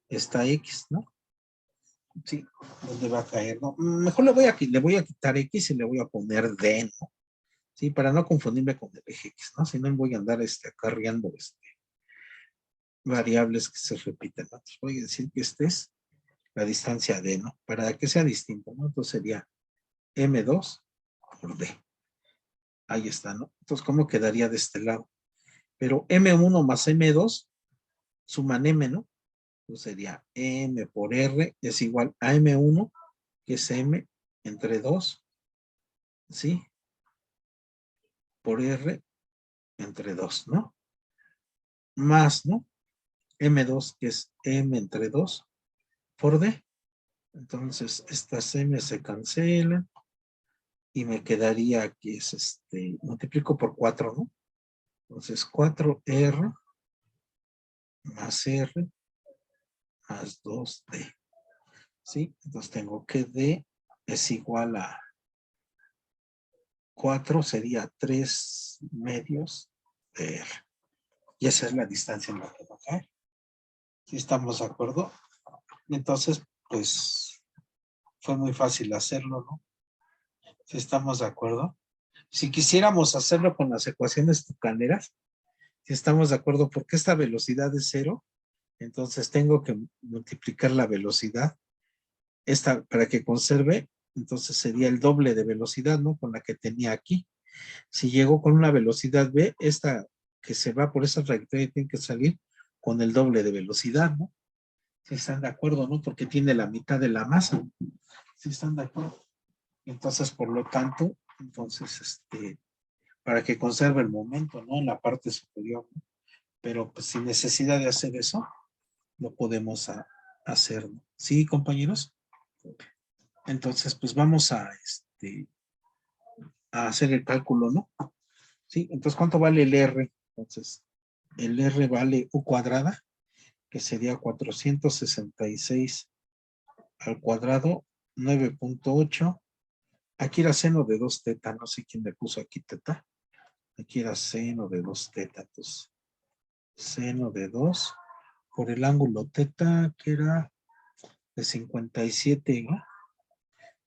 Esta X, ¿no? Sí, ¿dónde va a caer? No, mejor le voy a quitar X y le voy a poner D, ¿no? Sí, para no confundirme con el eje X, ¿no? Si no voy a andar acarreando variables que se repiten, ¿no? Entonces voy a decir que esta es la distancia D, ¿no? Para que sea distinto, ¿no? Entonces sería M2 por D. Ahí está, ¿no? Entonces, ¿cómo quedaría de este lado? Pero M1 más M2 suman M, ¿no? Entonces sería M por R es igual a M1, que es M entre 2, ¿sí? Por R entre 2, ¿no? Más, ¿no? M2, que es M entre 2 por D. Entonces, estas M se cancelan y me quedaría que es multiplico por 4, ¿no? Entonces, 4R más R más 2D. ¿Sí? Entonces tengo que D es igual a 4, sería 3 medios de R. Y esa es la distancia en la que va a caer. ¿Sí estamos de acuerdo? Entonces, pues, fue muy fácil hacerlo, ¿no? ¿Sí estamos de acuerdo? Si quisiéramos hacerlo con las ecuaciones tucaneras, si estamos de acuerdo, porque esta velocidad es 0, entonces tengo que multiplicar la velocidad esta para que conserve, entonces sería el doble de velocidad, ¿no? Con la que tenía aquí. Si llego con una velocidad B, esta que se va por esa trayectoria tiene que salir con el doble de velocidad, ¿no? Si están de acuerdo, ¿no? Porque tiene la mitad de la masa. Si están de acuerdo. Entonces, por lo tanto, entonces, para que conserve el momento, ¿no? En la parte superior, ¿no? Pero pues sin necesidad de hacer eso, lo podemos hacer, ¿no? ¿Sí, compañeros? Entonces, pues vamos a hacer el cálculo, ¿no? Sí, entonces, ¿cuánto vale el R? Entonces, el R vale U cuadrada, que sería 466 al cuadrado, 9.8 Aquí era seno de 2 teta, no sé quién le puso aquí teta. Aquí era seno de 2 teta, entonces seno de 2 por el ángulo teta que era de 57, ¿no?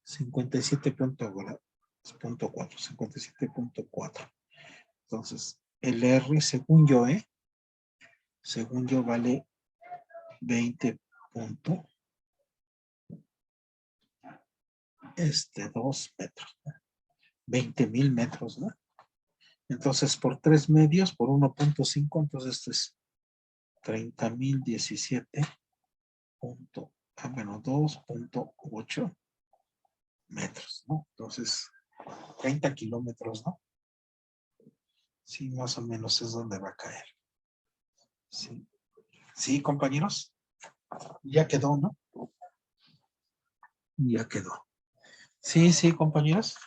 57.4, 57.4. Entonces, el R, según yo vale 20 punto, 2 metros, ¿no? 20,000 metros, ¿no? Entonces, por 3 medios, por 1.5, entonces esto es 30,017 bueno, 2.8 metros, ¿no? Entonces, 30 kilómetros, ¿no? Sí, más o menos es donde va a caer. Sí, sí, compañeros, ya quedó, ¿no? Ya quedó. Sí, sí, compañeros.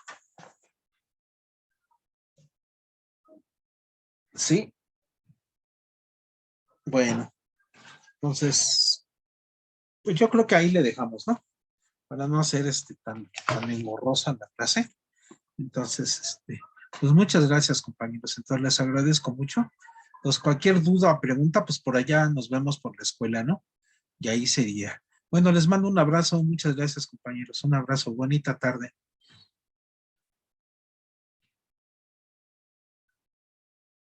Sí, bueno, entonces, pues yo creo que ahí le dejamos, ¿no? Para no hacer tan engorrosa la clase. Entonces, pues muchas gracias, compañeros. Entonces les agradezco mucho. Pues cualquier duda o pregunta, pues por allá nos vemos por la escuela, ¿no? Y ahí sería. Bueno, les mando un abrazo. Muchas gracias, compañeros. Un abrazo. Bonita tarde.